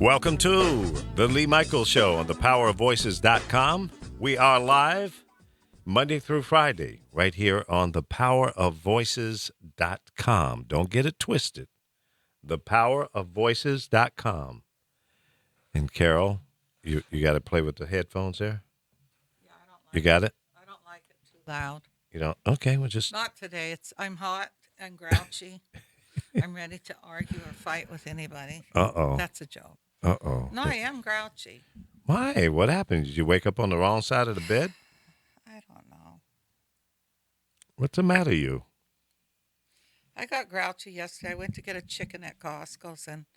Welcome to the Lee Michaels Show on thepowerofvoices.com. We are live Monday through Friday right here on thepowerofvoices.com. Don't get it twisted. Thepowerofvoices.com. And Carol, you got to play with the headphones there? Yeah, I don't like You got it? I don't like it too loud. You don't? Okay, well just... Not today. I'm hot and grouchy. I'm ready to argue or fight with anybody. Uh-oh. That's a joke. Uh-oh. No, I am grouchy. Why? What happened? Did you wake up on the wrong side of the bed? I don't know. What's the matter, you? I got grouchy yesterday. I went to get a chicken at Costco's and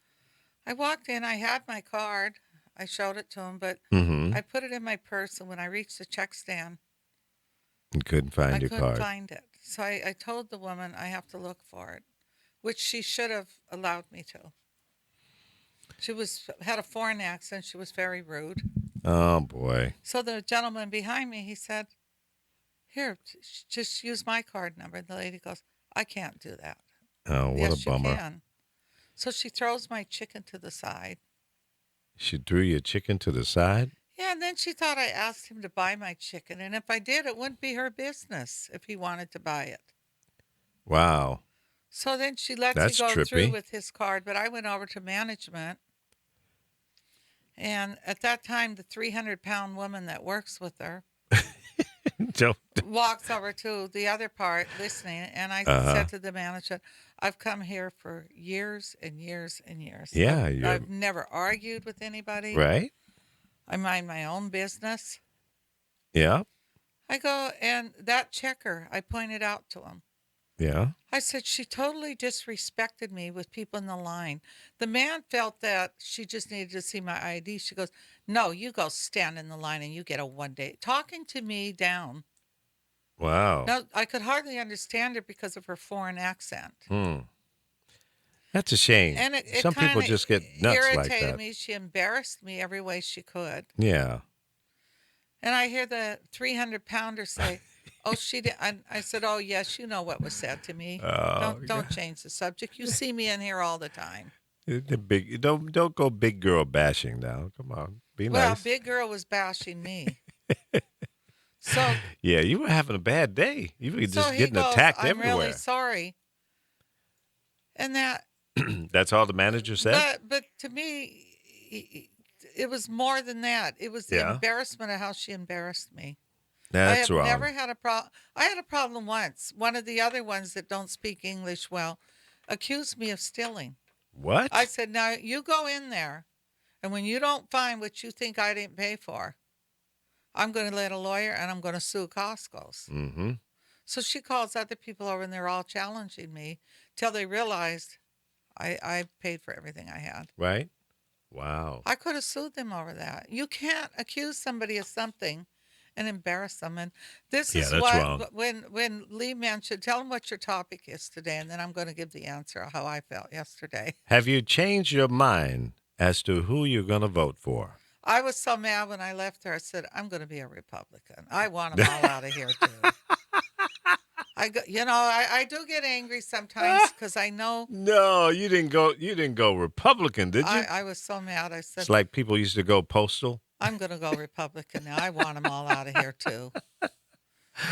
I walked in. I had my card. I showed it to him, but Mm-hmm. I put it in my purse. And when I reached the check stand, You couldn't find I your couldn't card. find it. So I told the woman I have to look for it, which she should have allowed me to. She had a foreign accent. She was very rude. Oh, boy. So the gentleman behind me, he said, "Here, just use my card number." And the lady goes, "I can't do that." Oh, what Yes, a bummer. you can. So she throws my chicken to the side. She threw your chicken to the side? Yeah, and then she thought I asked him to buy my chicken. And if I did, it wouldn't be her business if he wanted to buy it. Wow. So then she lets That's me go through trippy. with his card. But I went over to management. And at that time, the 300-pound woman that works with her Don't- walks over to the other part listening. And I said to the manager, "I've come here for years and years and years. Yeah, I've never argued with anybody. right? I mind my own business." Yeah, I go, and that checker, I pointed out to him. yeah. I said, "She totally disrespected me with people in the line." The man felt that she just needed to see my ID. She goes, "No, you go stand in the line and you get a 1 day." Talking to me down. Wow. Now, I could hardly understand her because of her foreign accent. That's a shame. And it Some people kinda just get nuts like irritated that. me. She embarrassed me every way she could. Yeah. And I hear the 300-pounder say, "Oh, she did." I said, "Oh, yes, you know what was said to me. Oh, Don't change the subject. You see me in here all the time." The big don't go big girl bashing now. Come on, be Well, nice. big girl was bashing me. So Yeah, you were having a bad day. You were so just he getting goes, attacked "I'm everywhere. really sorry." And that, That's all the manager said. but to me, it was more than that. It was the Yeah. embarrassment of how she embarrassed me. I That's have wrong. never had a problem. I had a problem once. One of the other ones that don't speak English well accused me of stealing. What? I said, "Now you go in there, and when you don't find what you think I didn't pay for, I'm going to let a lawyer and I'm going to sue Costco's." Mm-hmm. So she calls other people over and they're all challenging me till they realized I paid for everything I had. Right? Wow. I could have sued them over that. You can't accuse somebody of something and embarrass them. And this Yeah, is that's what wrong. when Lee mentioned, tell him what your topic is today, and then I'm going to give the answer of how I felt yesterday. Have you changed your mind as to who you're going to vote for? I was so mad when I left there. I said, "I'm going to be a Republican. I want them all out of here too." I do get angry sometimes because I know No, you didn't go. You didn't go Republican, did you? I was so mad. I said, It's like people used to go postal. "I'm going to go Republican now. I want them all out of here too."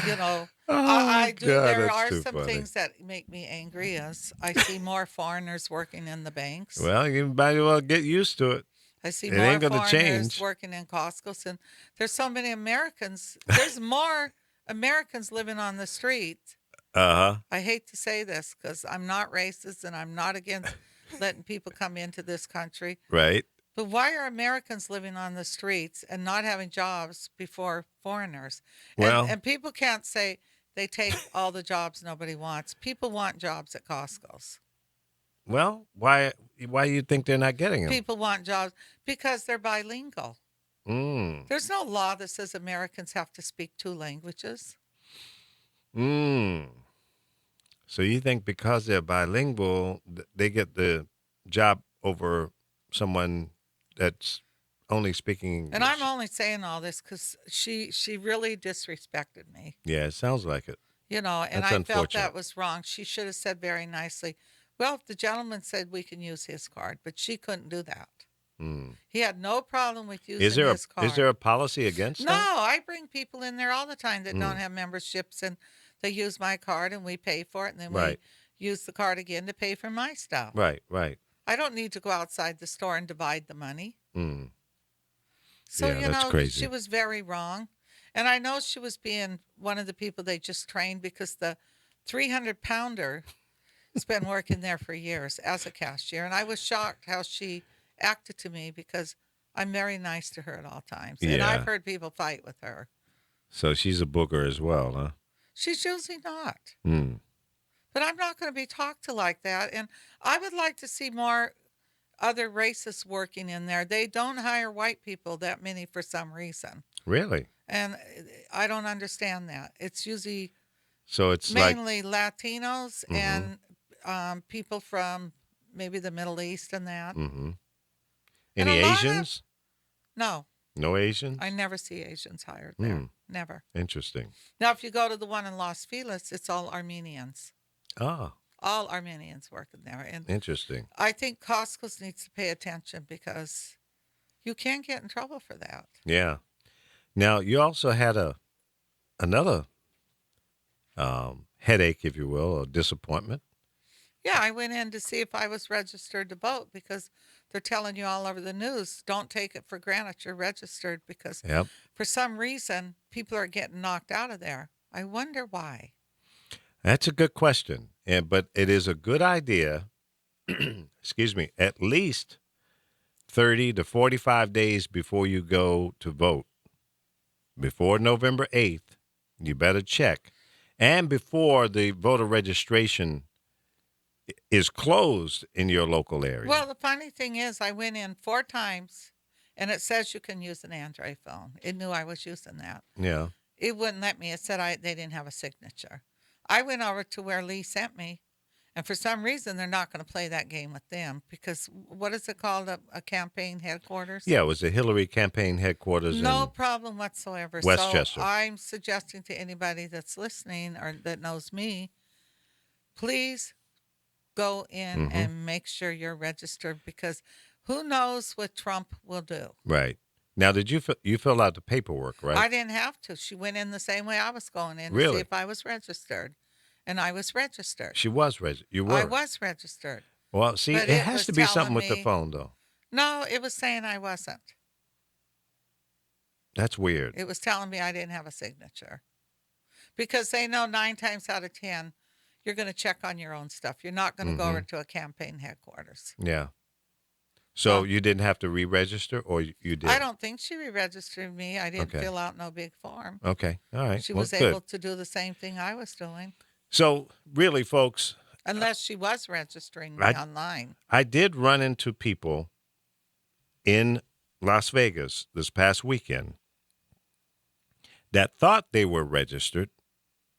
You know, Oh, I do. God, There that's are too some funny. things that make me angry as I see more foreigners working in the banks. Well, you might as well get used to it. I see It more ain't gonna foreigners change. working in Costco's, and there's so many Americans. There's more Americans living on the street. Uh-huh. I hate to say this because I'm not racist and I'm not against letting people come into this country. Right. But why are Americans living on the streets and not having jobs before foreigners? Well- And people can't say they take all the jobs nobody wants. People want jobs at Costco's. Well, why you think they're not getting them? People want jobs because they're bilingual. Mm. There's no law that says Americans have to speak 2 languages. Mm. So you think because they're bilingual, they get the job over someone that's only speaking English? And I'm only saying all this because she really disrespected me. Yeah, it sounds like it. And That's I felt unfortunate. that was wrong. She should have said very nicely, "Well, if the gentleman said we can use his card," but she couldn't do that. Mm. He had no problem with Is using there his card. is there a policy against No, that? I bring people in there all the time that don't Mm. have memberships, and they use my card, and we pay for it, and then Right. we use the card again to pay for my stuff. Right. Right. I don't need to go outside the store and divide the money. Mm. So, Yeah, that's she crazy. was very wrong. And I know she was being one of the people they just trained, because the 300-pounder has been working there for years as a cashier. And I was shocked how she acted to me, because I'm very nice to her at all times. And I've Yeah. heard people fight with her. So she's a booger as well, huh? She's usually not. Mm. But I'm not going to be talked to like that. And I would like to see more other races working in there. They don't hire white people that many for some reason. Really? And I don't understand that. It's usually So it's like, mainly Latinos hmm and people from maybe the Middle East and that. hmm And Any a lot of, Asians? no, No Asians? I never see Asians hired there. Mm. Never. Interesting. Now, if you go to the one in Los Feliz, it's all Armenians. Ah, All Armenians working there. And interesting. I think Costco needs to pay attention, because you can get in trouble for that. Yeah. Now you also had another headache, if you will, or disappointment. Yeah, I went in to see if I was registered to vote, because they're telling you all over the news, don't take it for granted you're registered, because Yep. for some reason people are getting knocked out of there. I wonder why. That's a good question. But it is a good idea, excuse me, at least 30 to 45 days before you go to vote. Before November 8th, you better check. And before the voter registration is closed in your local area. Well, the funny thing is, I went in 4 times, and it says you can use an Android phone. It knew I was using that. Yeah. It wouldn't let me. It said they didn't have a signature. I went over to where Lee sent me, and for some reason they're not going to play that game with them, because what is it called, a campaign headquarters? Yeah, it was the Hillary campaign headquarters No in problem whatsoever. Westchester. So I'm suggesting to anybody that's listening or that knows me, please go in Mhm. and make sure you're registered, because who knows what Trump will do. Right. Now, did you fill out the paperwork, right? I didn't have to. She went in the same way I was going in to Really? see if I was registered. And I was registered. She was registered. You were. I was registered. Well, see, But it it has was to be something telling with the me- phone, though. No, it was saying I wasn't. That's weird. It was telling me I didn't have a signature. Because they know 9 times out of 10, you're going to check on your own stuff. You're not going to go over to a campaign headquarters. Yeah. So Well- you didn't have to re-register, or you did? I don't think she re-registered me. I didn't Okay. fill out no big form. Okay. All right. She Well, was good. able to do the same thing I was doing, So really, folks, unless she was registering me I- online. I did run into people in Las Vegas this past weekend that thought they were registered,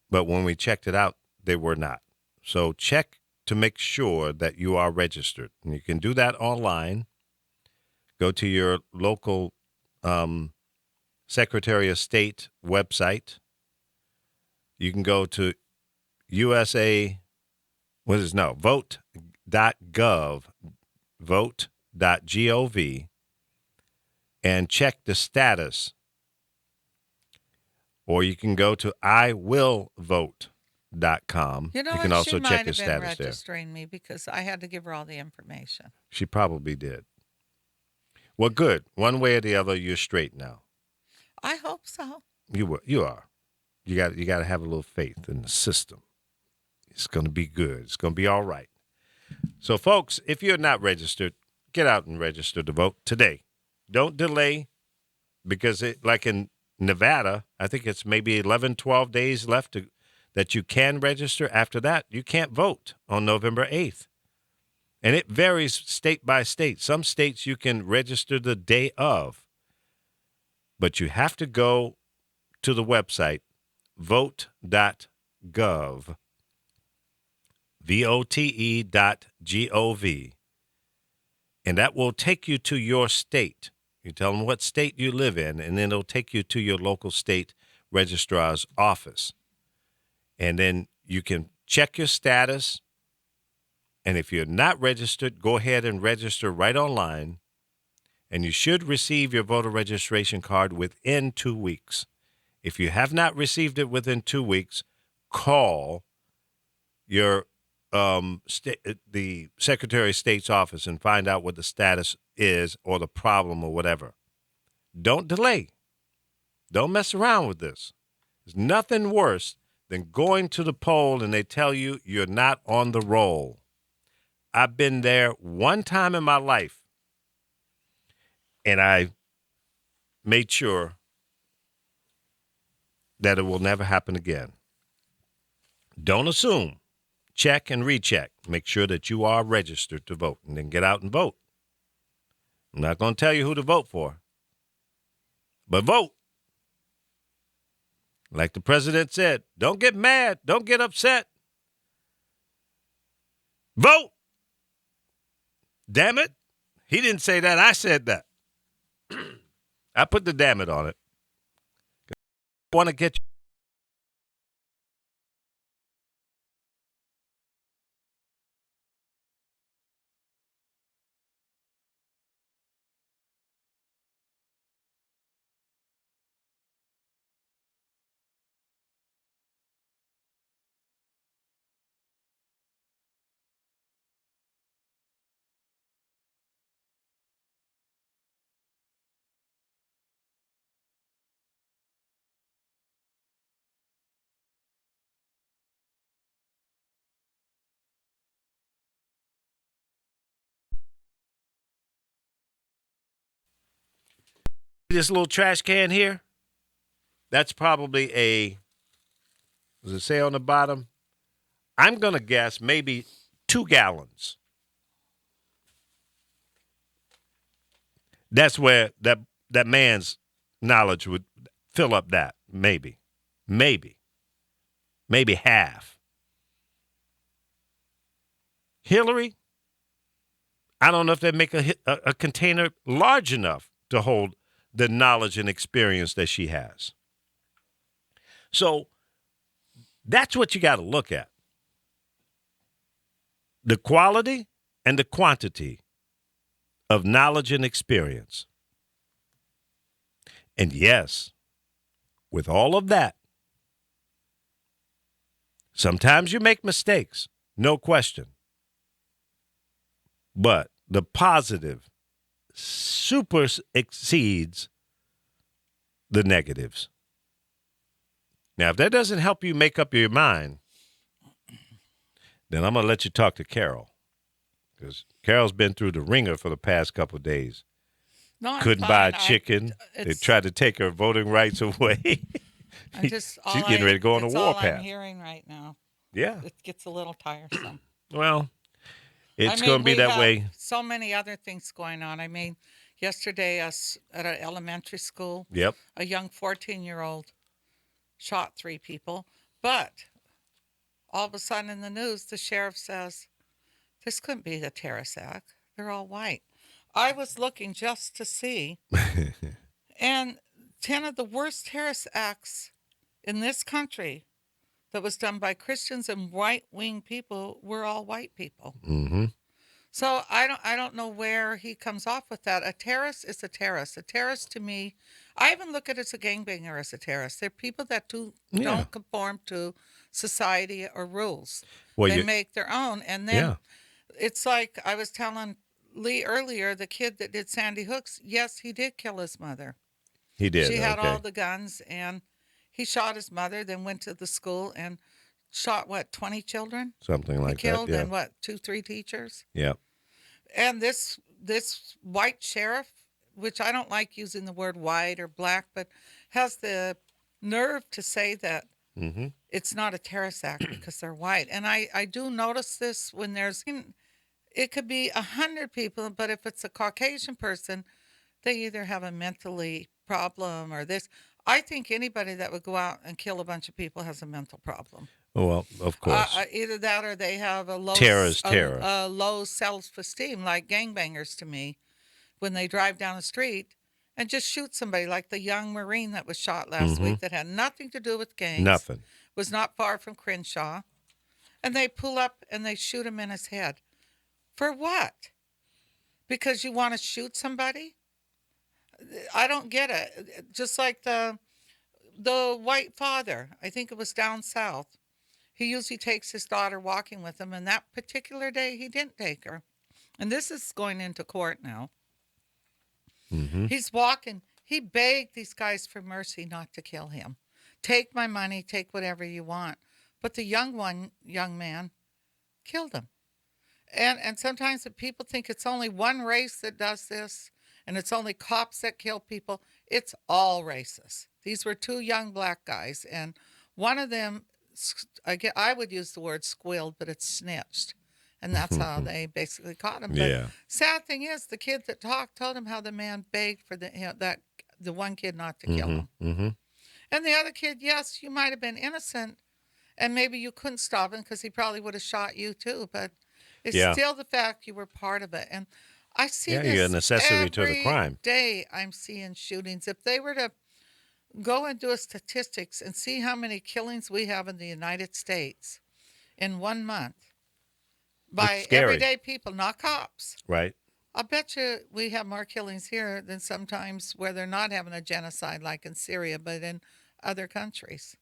but when we checked it out, they were not. So check to make sure that you are registered. And you can do that online. Go to your local Secretary of State website. You can go to vote.gov, vote.gov, and check the status. Or you can go to iwillvote.com. You know you what? can also She check might the have been status there. registering me, because I had to give her all the information. She probably did. Well, good. One way or the other, you're straight now. I hope so. You are. You got to have a little faith in the system. It's going to be good. It's going to be all right. So, folks, if you're not registered, get out and register to vote today. Don't delay, because like in Nevada, I think it's maybe 11, 12 days left that you can register. After that, you can't vote on November 8th. And it varies state by state. Some states you can register the day of, but you have to go to the website, vote.gov, vote.gov, and that will take you to your state. You tell them what state you live in, and then it'll take you to your local state registrar's office. And then you can check your status. And if you're not registered, go ahead and register right online. and you should receive your voter registration card within 2 weeks. If you have not received it within 2 weeks, call your the Secretary of State's office and find out what the status is or the problem or whatever. Don't delay. Don't mess around with this. There's nothing worse than going to the poll and they tell you you're not on the roll. I've been there one time in my life, and I made sure that it will never happen again. Don't assume. Check and recheck. Make sure that you are registered to vote, and then get out and vote. I'm not going to tell you who to vote for, but vote. Like the president said, don't get mad. Don't get upset. Vote. Damn it. He didn't say that. I said that. I put the damn it on it. I want to get you. This little trash can here, that's probably does it say on the bottom? I'm going to guess maybe 2 gallons. That's where that man's knowledge would fill up that. Maybe half. Hillary, I don't know if they make a container large enough to hold the knowledge and experience that she has. So that's what you got to look at. The quality and the quantity of knowledge and experience. And yes, with all of that, sometimes you make mistakes, no question. But the positive super exceeds the negatives. Now, if that doesn't help you make up your mind, then I'm going to let you talk to Carol. Because Carol's been through the ringer for the past couple of days. No, I'm Couldn't fine. buy a chicken. They It's- tried to take her voting rights away. She's getting ready to go on a it's war all path. I'm hearing right now. Yeah. It gets a little tiresome. Well, it's I mean, going to be we that have way. So many other things going on. I mean, yesterday us at an elementary school, Yep. a young 14-year-old shot 3 people. But all of a sudden in the news, the sheriff says, this couldn't be a terrorist act. They're all white. I was looking just to see, and 10 of the worst terrorist acts in this country that was done by Christians and right-wing people were all white people. Mm-hmm. So I don't know where he comes off with that. A terrorist is a terrorist. A terrorist to me, I even look at it as a gangbanger as a terrorist. They're people that don't conform to society or rules. Well, they make their own. And then yeah. it's like I was telling Lee earlier, the kid that did Sandy Hooks, yes, he did kill his mother. He did. She had okay. all the guns, and he shot his mother, then went to the school and shot, 20 children? Something like he killed, that. Yeah. and 2, 3 teachers? Yeah. And this white sheriff, which I don't like using the word white or black, but has the nerve to say that Mm-hmm. it's not a terrorist act because they're white. And I do notice this when it could be 100 people, but if it's a Caucasian person, they either have a mentally problem or this. I think anybody that would go out and kill a bunch of people has a mental problem. Well, of course. Either that or they have a low Terror is terror. A low self-esteem, like gangbangers to me, when they drive down the street and just shoot somebody, like the young Marine that was shot last week that had nothing to do with gangs. Nothing. Was not far from Crenshaw. And they pull up and they shoot him in his head. For what? Because you want to shoot somebody? I don't get it. Just like the white father, I think it was down south. He usually takes his daughter walking with him, and that particular day he didn't take her. And this is going into court now. Mm-hmm. He's walking. He begged these guys for mercy not to kill him. Take my money, take whatever you want. But the young man, killed him. And sometimes the people think it's only one race that does this, and it's only cops that kill people. It's all races. These were two young black guys, and one of them, I would use the word squealed, but it's snitched. And that's how they basically caught him. But Yeah. sad thing is, the kid that talked told him how the man begged for the one kid not to kill him. Mm-hmm. Mm-hmm. And the other kid, yes, you might have been innocent, and maybe you couldn't stop him because he probably would have shot you too. But it's Yeah. still the fact you were part of it. And I see Yeah, you're an this accessory to the every crime. day. I'm seeing shootings. If they were to go and do a statistics and see how many killings we have in the United States in 1 month It's by scary, everyday people, not cops. right? I bet you we have more killings here than sometimes where they're not having a genocide like in Syria, but in other countries.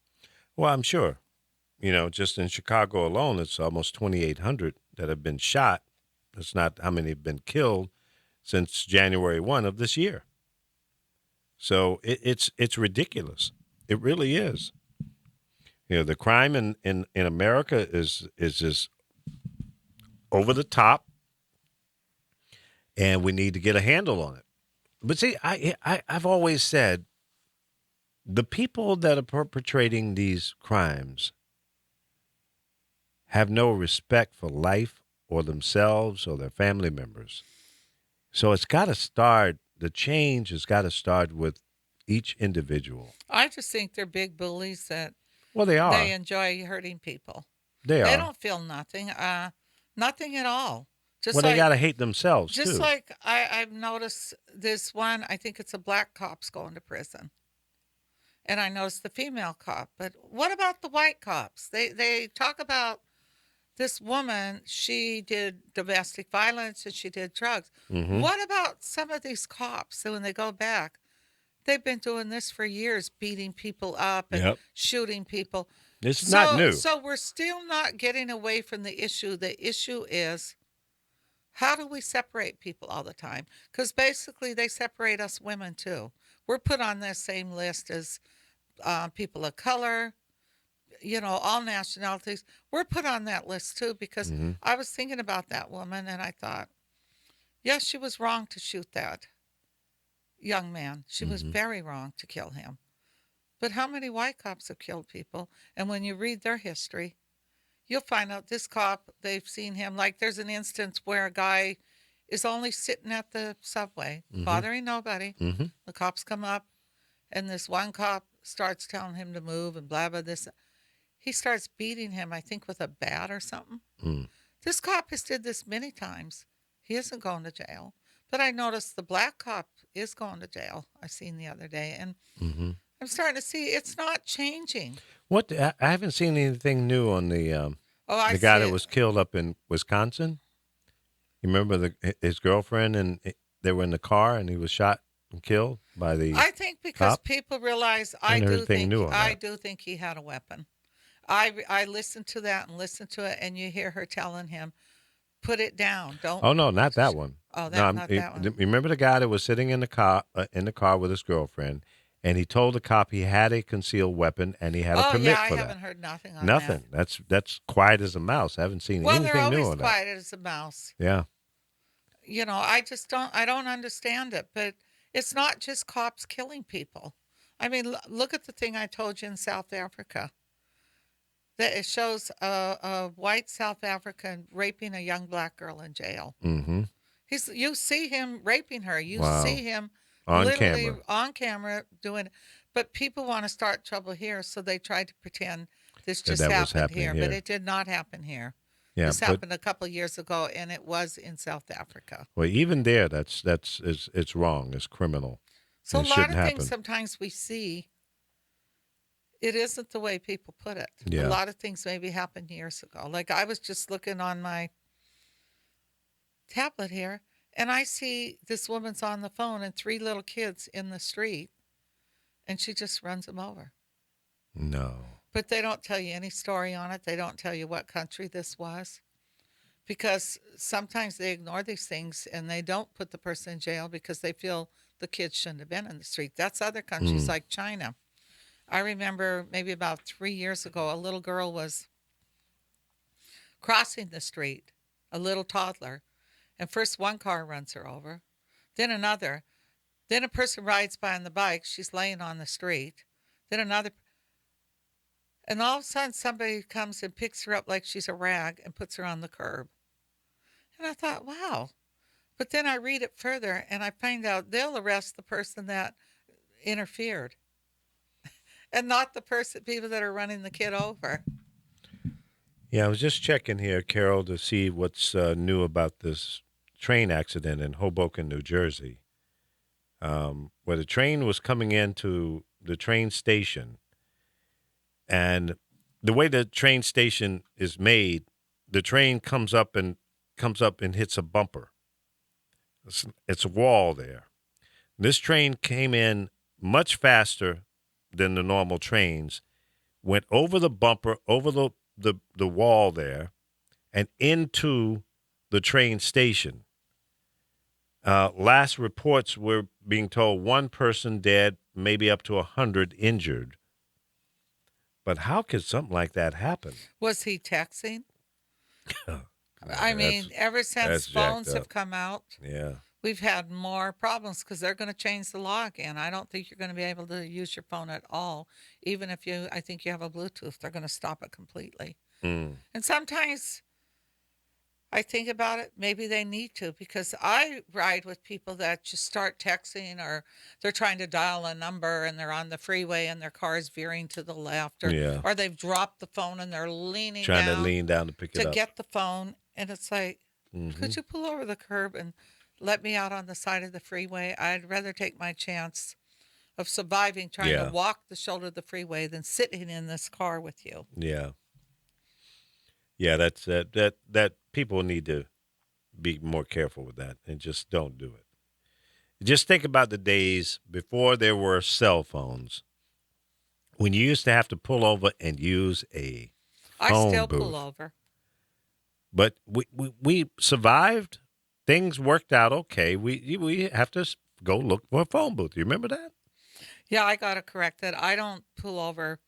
Well, I'm sure. You know, just in Chicago alone, it's almost 2,800 that have been shot. That's not how many have been killed since January 1 of this year. So it's ridiculous. It really is. You know, the crime in America is just over the top, and we need to get a handle on it. But see, I've always said the people that are perpetrating these crimes have no respect for life or themselves or their family members. So it's got to start, the change has got to start with each individual. I just think they're big bullies that Well, they they are. enjoy hurting people. They They are. don't feel nothing, nothing at all. Well, Just they got like to hate themselves, just too. like I've noticed this one. I think it's a black cop's going to prison, and I noticed the female cop. But what about the white cops? They talk about this woman. She did domestic violence and she did drugs. Mm-hmm. What about some of these cops? So when they go back, they've been doing this for years, beating people up and Yep. shooting people. It's not So new. so we're still not getting away from the issue. The issue is, how do we separate people all the time? Because basically they separate us women too. We're put on the same list as people of color, all nationalities. We're put on that list too because Mm-hmm. I was thinking about that woman and I thought, yes, she was wrong to shoot that young man. She was Mm-hmm. very wrong to kill him. But how many white cops have killed people? And when you read their history, you'll find out this cop, they've seen him. Like there's an instance where a guy is only sitting at the subway, Mm-hmm. bothering nobody. Mm-hmm. The cops come up, and this one cop starts telling him to move and blah, blah, this. He starts beating him, I think, with a bat or something. Mm. This cop has did this many times. He isn't going to jail. But I noticed the black cop is going to jail. I seen the other day. And Mm-hmm. I'm starting to see it's not changing. What? I haven't seen anything new on Oh, I the guy see that it. was killed up in Wisconsin. You remember his girlfriend and they were in the car and he was shot and killed by the I think because cop? people realize I haven't heard anything new on I that. do think he had a weapon. I listened to that and listened to it, and you hear her telling him, "Put it down. Don't." Oh no, not that one. Oh, No, not that one. remember the guy that was sitting in the car with his girlfriend, and he told the cop he had a concealed weapon and he had a Oh permit yeah, I for that. haven't heard nothing on Nothing. that. That's quiet as a mouse. I haven't seen Well, they're anything new always on that. quiet as a mouse. Yeah. I just don't. I don't understand it. But it's not just cops killing people. I mean, look at the thing I told you in South Africa. That it shows a white South African raping a young black girl in jail. Mm-hmm. You see him raping her. You Wow. see him On literally camera. on camera doing it. But people want to start trouble here, so they try to pretend this just that was happened happening here, here. but it did not happen here. Yeah, This but happened a couple of years ago, and it was in South Africa. well, even there, it's wrong. It's criminal. So a It lot shouldn't of happen. things sometimes we see, it isn't the way people put it. Yeah. A lot of things maybe happened years ago. Like I was just looking on my tablet here, And I see this woman's on the phone and 3 little kids in the street, and she just runs them over. No. But they don't tell you any story on it. They don't tell you what country this was, because sometimes they ignore these things and they don't put the person in jail because they feel the kids shouldn't have been in the street. That's other countries Mm. like China. I remember maybe about 3 years ago, a little girl was crossing the street, a little toddler, and first one car runs her over, then another, then a person rides by on the bike. She's laying on the street, then another, and all of a sudden somebody comes and picks her up like she's a rag and puts her on the curb. And I thought, wow. But then I read it further and I find out they'll arrest the person that interfered and not the people that are running the kid over. Yeah, I was just checking here, Carol, to see what's new about this train accident in Hoboken, New Jersey, where the train was coming into the train station. And the way the train station is made, the train comes up and hits a bumper. It's a wall there. This train came in much faster than the normal trains, went over the bumper, over the wall there, and into the train station. Last reports were being told one person dead, maybe up to 100 injured. But how could something like that happen? Was he texting? I Yeah, mean, ever since that's jacked phones have up. come out, Yeah. we've had more problems because they're going to change the law again. I don't think you're going to be able to use your phone at all. Even if I think you have a Bluetooth, they're going to stop it completely. Mm. And sometimes I think about it, maybe they need to, because I ride with people that just start texting, or they're trying to dial a number and they're on the freeway and their car is veering to the left, Yeah. or they've dropped the phone and they're leaning Trying to down lean down to pick it to up. get the phone. And it's like, Mm-hmm. could you pull over the curb and let me out on the side of the freeway? I'd rather take my chance of surviving trying Yeah. to walk the shoulder of the freeway than sitting in this car with you. Yeah. Yeah, that's that people need to be more careful with that and just don't do it. Just think about the days before there were cell phones, when you used to have to pull over and use a I phone still booth. pull over. But we survived. Things worked out okay. We have to go look for a phone booth. You remember that? Yeah, I got to correct that. I don't pull over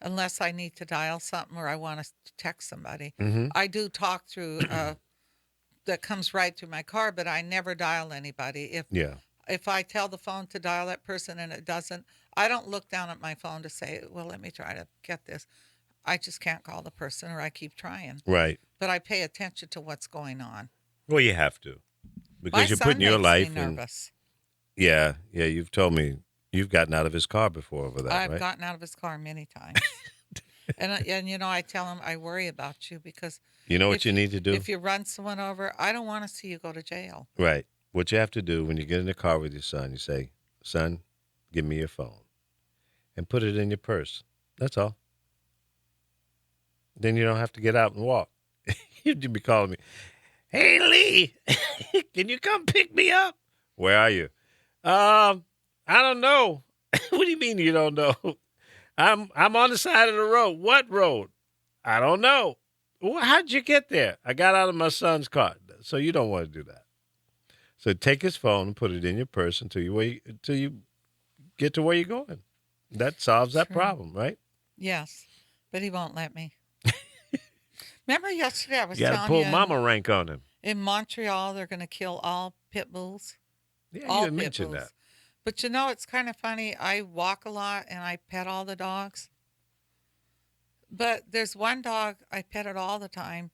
unless I need to dial something or I want to text somebody. Mm-hmm. I do talk through that comes right through my car, but I never dial anybody. Yeah. If I tell the phone to dial that person and it doesn't, I don't look down at my phone to say, well, let me try to get this. I just can't call the person, or I keep trying. Right. But I pay attention to what's going on. Well, you have to, My because you're son putting your makes life me in. nervous. Yeah. You've told me you've gotten out of his car before over that, I've right? gotten out of his car many times. And you know, I tell him I worry about you because You know what if you need to do? if you run someone over, I don't want to see you go to jail. Right. What you have to do when you get in the car with your son, you say, "Son, give me your phone," and put it in your purse. That's all. Then you don't have to get out and walk. You'd be calling me, "Hey Lee, can you come pick me up?" Where are you? I don't know. What do you mean you don't know? I'm on the side of the road. What road? I don't know. Well, how'd you get there? I got out of my son's car. So you don't want to do that. So take his phone and put it in your purse until you get to where you're going. That solves that True. problem, right? Yes, but he won't let me. Remember yesterday I was You got to telling pull you mama rank on him. in Montreal they're going to kill all pit bulls. Yeah, all you had pit mentioned bulls. that. But you know, it's kind of funny. I walk a lot and I pet all the dogs. But there's one dog I pet it all the time,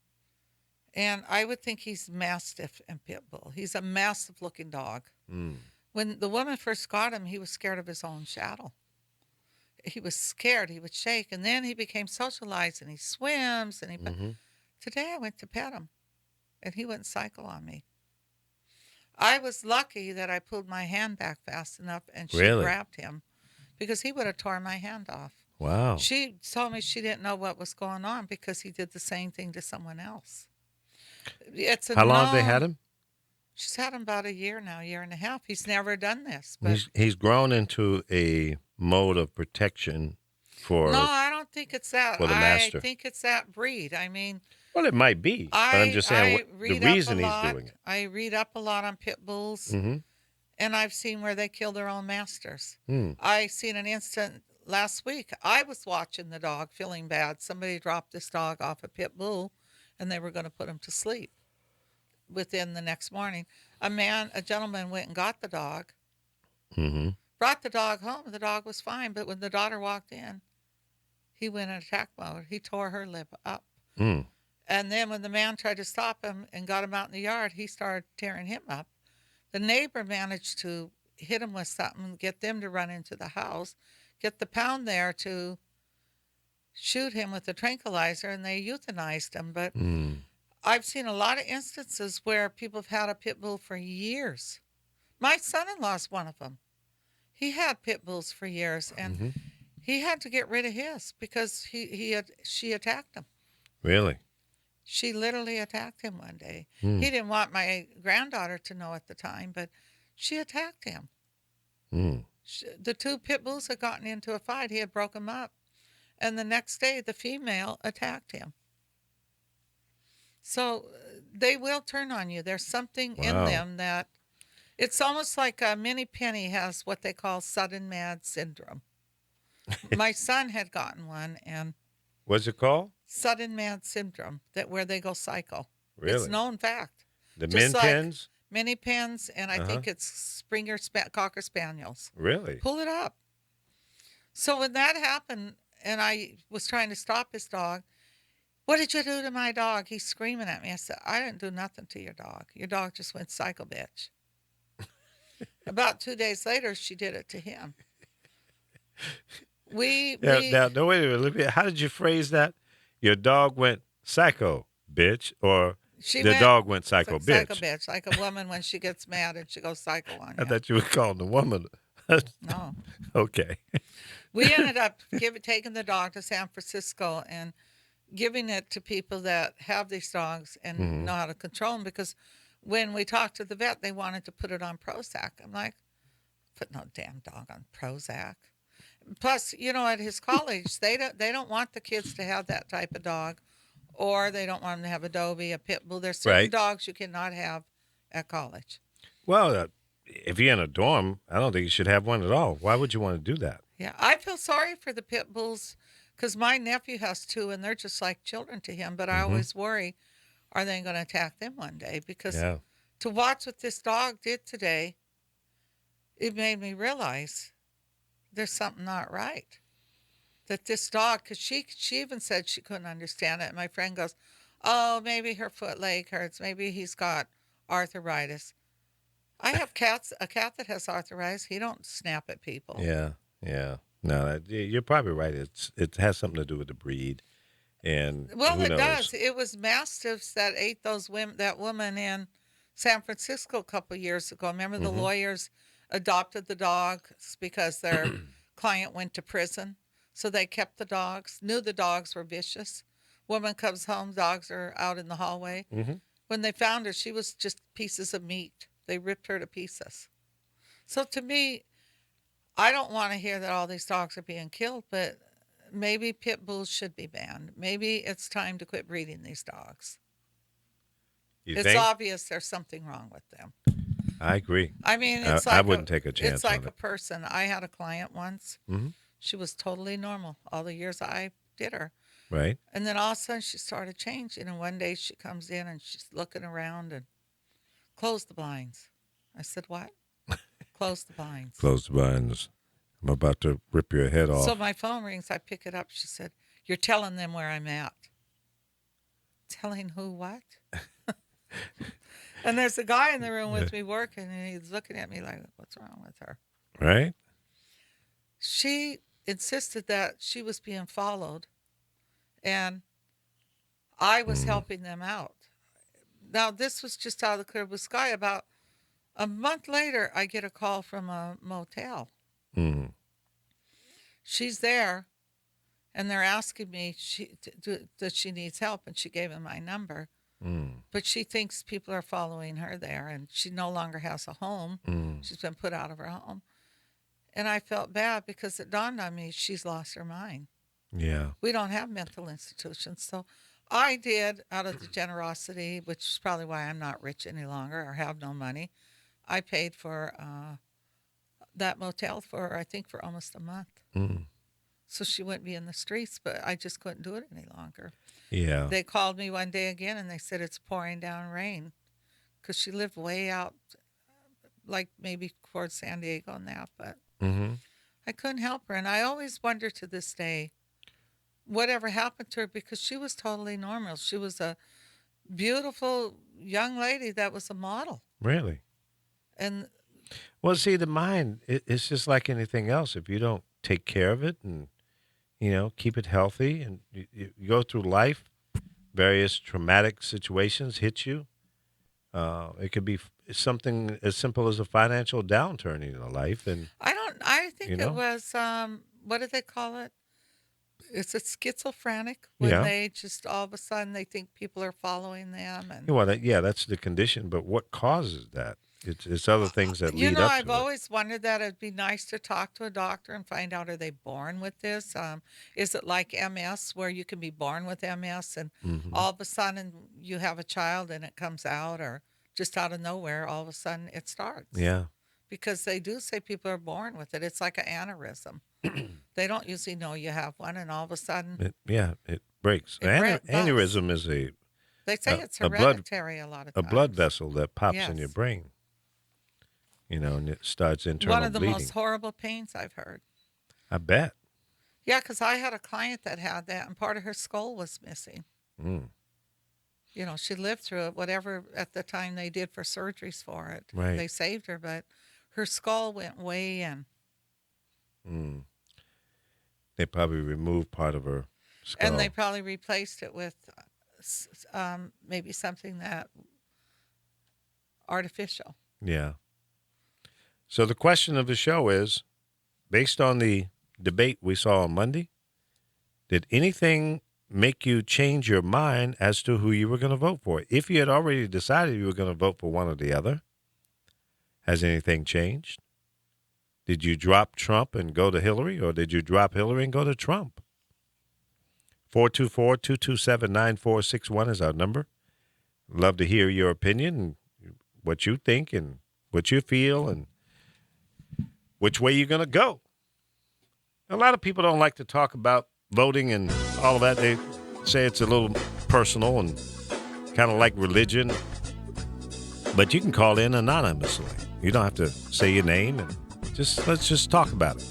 and I would think he's Mastiff and Pit Bull. He's a massive looking dog. Mm. When the woman first got him, he was scared of his own shadow. He was scared. He would shake, and then he became socialized, and he swims. And Mm-hmm. today I went to pet him, and he wouldn't cycle on me. I was lucky that I pulled my hand back fast enough, and she Really? grabbed him, because he would have torn my hand off. Wow. She told me she didn't know what was going on because he did the same thing to someone else. It's a How long have they had known- him? She's had him about a year now, year and a half. He's never done this, but He's grown into a mode of protection no, for I don't think it's that. the I master. think it's that breed. I mean, Well, it might be, but I'm just saying I what the read up a reason he's lot. doing it. I read up a lot on pit bulls, Mm-hmm. and I've seen where they kill their own masters. Hmm. I seen an incident last week. I was watching the dog, feeling bad. Somebody dropped this dog off a pit bull, and they were going to put him to sleep. Within the next morning, a gentleman went and got the dog, Mm-hmm. brought the dog home. The dog was fine, but when the daughter walked in, he went in attack mode. He tore her lip up. Mm. And then when the man tried to stop him and got him out in the yard, he started tearing him up. The neighbor managed to hit him with something, get them to run into the house, get the pound there to shoot him with a tranquilizer, and they euthanized him. But Mm. I've seen a lot of instances where people have had a pit bull for years. My son-in-law's one of them. He had pit bulls for years, and Mm-hmm. he had to get rid of his because she attacked him. Really? She literally attacked him one day. Mm. He didn't want my granddaughter to know at the time, but she attacked him. Mm. The two pit bulls had gotten into a fight. He had broken them up. And the next day, the female attacked him. So they will turn on you. There's something in Wow. them that it's almost like Minnie Penny has what they call sudden mad syndrome. My son had gotten one, and What's it called? sudden mad syndrome, that where they go psycho. It's Really? known fact. The Just min like pins? Mini Pins, and I Uh-huh. think it's Springer Cocker Spaniels. Really? Pull it up. So when that happened, and I was trying to stop his dog, what did you do to my dog? He's screaming at me. I said, I didn't do nothing to your dog. Your dog just went psycho, bitch. About 2 days later, she did it to him. Now, wait a minute. How did you phrase that? Your dog went psycho, bitch, or she the went dog went psycho, bitch? psycho bitch, like a woman when she gets mad and she goes psycho on I you. thought you were calling the woman. No. Okay. We ended up taking the dog to San Francisco and giving it to people that have these dogs and Mhm. know how to control them, because when we talked to the vet, they wanted to put it on Prozac. I'm like, put no damn dog on Prozac. Plus, at his college, they don't want the kids to have that type of dog, or they don't want them to have a Dobie, a pit bull. There's certain Right. dogs you cannot have at college. Well, if you're in a dorm, I don't think you should have one at all. Why would you want to do that? Yeah, I feel sorry for the pit bulls because my nephew has two, and they're just like children to him. But I Mhm. always worry, are they going to attack them one day? Because Yeah. to watch what this dog did today, it made me realize there's something not right. That this dog, because she even said she couldn't understand it. And my friend goes, oh, maybe her leg hurts. Maybe he's got arthritis. I have a cat that has arthritis. He don't snap at people. Yeah. Yeah. No, you're probably right. It has something to do with the breed, and Well, who it knows? does. It was mastiffs that ate those women. That woman in San Francisco a couple years ago. Remember, the Mhm. lawyers adopted the dogs because their client went to prison, so they kept the dogs. Knew the dogs were vicious. Woman comes home, dogs are out in the hallway. Mhm. When they found her, she was just pieces of meat. They ripped her to pieces. So to me, I don't want to hear that all these dogs are being killed, but maybe pit bulls should be banned. Maybe it's time to quit breeding these dogs. You It's think? obvious there's something wrong with them. I agree. I mean, I, it's I like wouldn't take a chance it's like on a it. person. I had a client once. Mhm. She was totally normal all the years I did her. Right? And then all of a sudden she started changing. And one day she comes in and she's looking around and close the blinds. I said, what? Close the blinds. Close the blinds. I'm about to rip your head off. So my phone rings. I pick it up. She said, you're telling them where I'm at. Telling who what? And there's a guy in the room with me working, and he's looking at me like, what's wrong with her? Right? She insisted that she was being followed, and I was helping them out. Now, this was just out of the clear blue sky. About a month later, I get a call from a motel. Mm. She's there, and they're asking me that she needs help, and she gave them my number. But she thinks people are following her there, and she no longer has a home. She's been put out of her home. And I felt bad because it dawned on me she's lost her mind. Yeah. We don't have mental institutions. So I did, out of the generosity, which is probably why I'm not rich any longer or have no money, I paid for that motel for, I think, for almost a month. So she wouldn't be in the streets, but I just couldn't do it any longer. Yeah. They called me one day again, and they said it's pouring down rain because she lived way out, like maybe towards San Diego and that, but I couldn't help her. And I always wonder to this day, whatever happened to her, because she was totally normal. She was a beautiful young lady that was a model. Really? And Well, see, the mind, it's just like anything else. If you don't take care of it and, keep it healthy, and you go through life, various traumatic situations hit you. It could be something as simple as a financial downturn in your life. And I think it was, what do they call it? It's a schizophrenic when Yeah. they just all of a sudden they think people are following them. And well, that's the condition. But what causes that? It's other things that lead up I've to it. always wondered that it'd be nice to talk to a doctor and find out, are they born with this? Is it like MS where you can be born with MS and all of a sudden you have a child and it comes out, or just out of nowhere, all of a sudden it starts? Yeah. Because they do say people are born with it. It's like an aneurysm. They don't usually know you have one, and all of a sudden It breaks. It Aneurysm is they say it's a blood- hereditary a lot of a times. blood vessel that pops in your Yes. brain. And it starts internal One of the bleeding. most horrible pains I've heard. I bet. Yeah, because I had a client that had that, and part of her skull was missing. Mm. She lived through it, whatever at the time they did for surgeries for it. Right. They saved her, but her skull went way in. They probably removed part of her skull. And they probably replaced it with maybe something that artificial. Yeah. So the question of the show is, based on the debate we saw on Monday, did anything make you change your mind as to who you were going to vote for? If you had already decided you were going to vote for one or the other, has anything changed? Did you drop Trump and go to Hillary, or did you drop Hillary and go to Trump? 424-227-9461 is our number. Love to hear your opinion, and what you think and what you feel and which way you're going to go. A lot of people don't like to talk about voting and all of that. They say it's a little personal and kind of like religion. But you can call in anonymously. You don't have to say your name, and let's just talk about it.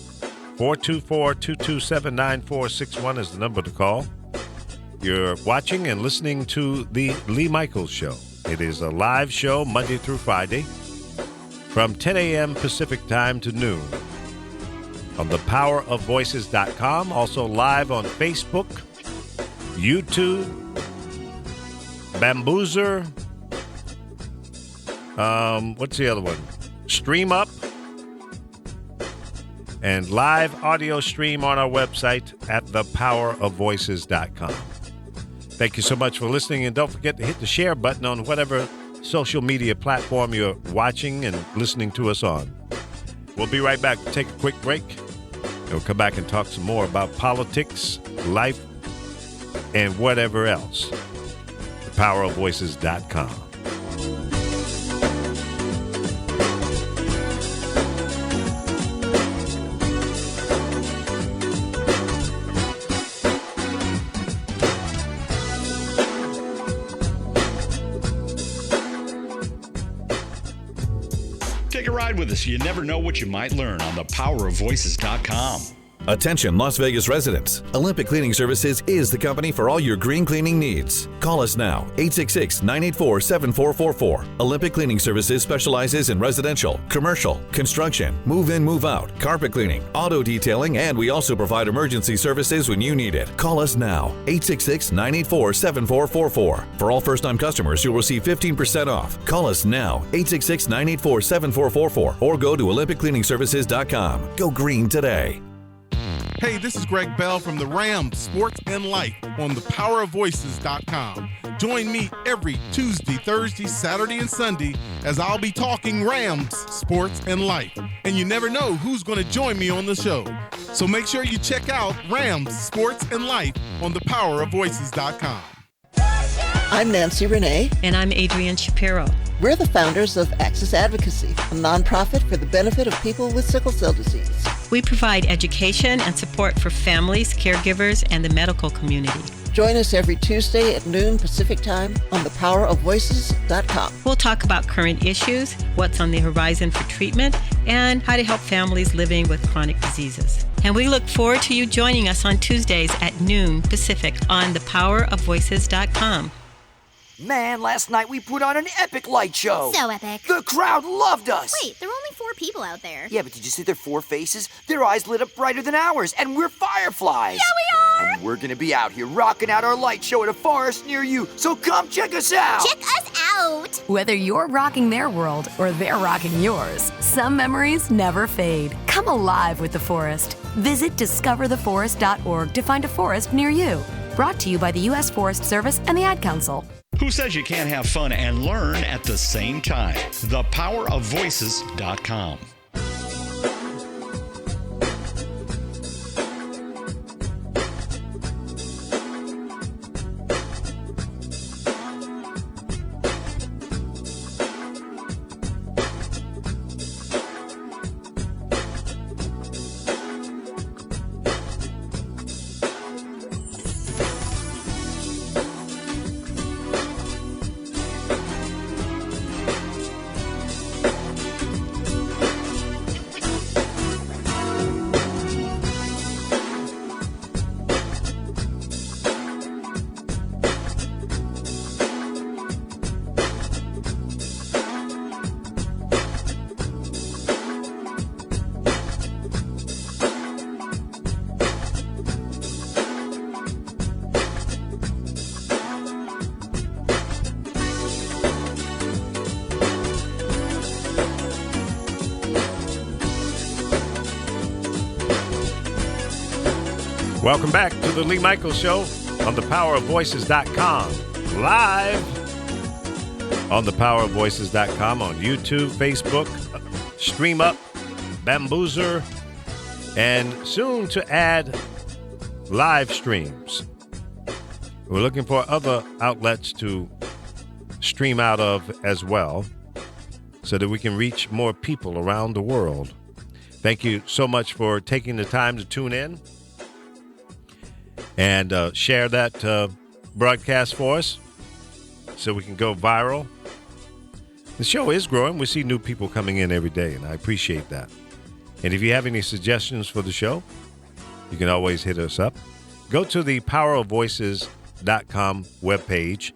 424-227-9461 is the number to call. You're watching and listening to the Lee Michaels Show. It is a live show Monday through Friday from 10 a.m. Pacific time to noon on thepowerofvoices.com. Also live on Facebook, YouTube, Bamboozer. What's the other one? Stream Up. And live audio stream on our website at thepowerofvoices.com. Thank you so much for listening, and don't forget to hit the share button on whatever social media platform you're watching and listening to us on. We'll be right back. Take a quick break. We'll come back and talk some more about politics, life, and whatever else. Thepowerofvoices.com. Take a ride with us. You never know what you might learn on thepowerofvoices.com. Attention Las Vegas residents. Olympic Cleaning Services is the company for all your green cleaning needs. Call us now, 866-984-7444. Olympic Cleaning Services specializes in residential, commercial, construction, move-in, move-out, carpet cleaning, auto detailing, and we also provide emergency services when you need it. Call us now, 866-984-7444. For all first-time customers, you'll receive 15% off. Call us now, 866-984-7444, or go to OlympicCleaningservices.com. Go green today. Hey, this is Greg Bell from the Rams Sports and Life on thepowerofvoices.com. Join me every Tuesday, Thursday, Saturday, and Sunday as I'll be talking Rams, sports, and life. And you never know who's going to join me on the show. So make sure you check out Rams, Sports, and Life on thepowerofvoices.com. I'm Nancy Renee. And I'm Adrienne Shapiro. We're the founders of Access Advocacy, a nonprofit for the benefit of people with sickle cell disease. We provide education and support for families, caregivers, and the medical community. Join us every Tuesday at noon Pacific Time on thepowerofvoices.com. We'll talk about current issues, what's on the horizon for treatment, and how to help families living with chronic diseases. And we look forward to you joining us on Tuesdays at noon Pacific on thepowerofvoices.com. Man, last night we put on an epic light show. So epic. The crowd loved us. Wait, there were only 4 people out there. Yeah, but did you see their 4 faces? Their eyes lit up brighter than ours, and we're fireflies. Yeah, we are. And we're gonna be out here rocking out our light show at a forest near you, so come check us out. Check us out. Whether you're rocking their world or they're rocking yours, some memories never fade. Come alive with the forest. Visit discovertheforest.org to find a forest near you. Brought to you by the U.S. Forest Service and the Ad Council. Who says you can't have fun and learn at the same time? Thepowerofvoices.com. Welcome back to the Lee Michaels Show on thepowerofvoices.com. Live on thepowerofvoices.com on YouTube, Facebook, Stream Up, Bamboozer, and soon to add live streams. We're looking for other outlets to stream out of as well so that we can reach more people around the world. Thank you so much for taking the time to tune in and share that broadcast for us so we can go viral. The show is growing. We see new people coming in every day, and I appreciate that. And if you have any suggestions for the show, you can always hit us up. Go to the powerofvoices.com webpage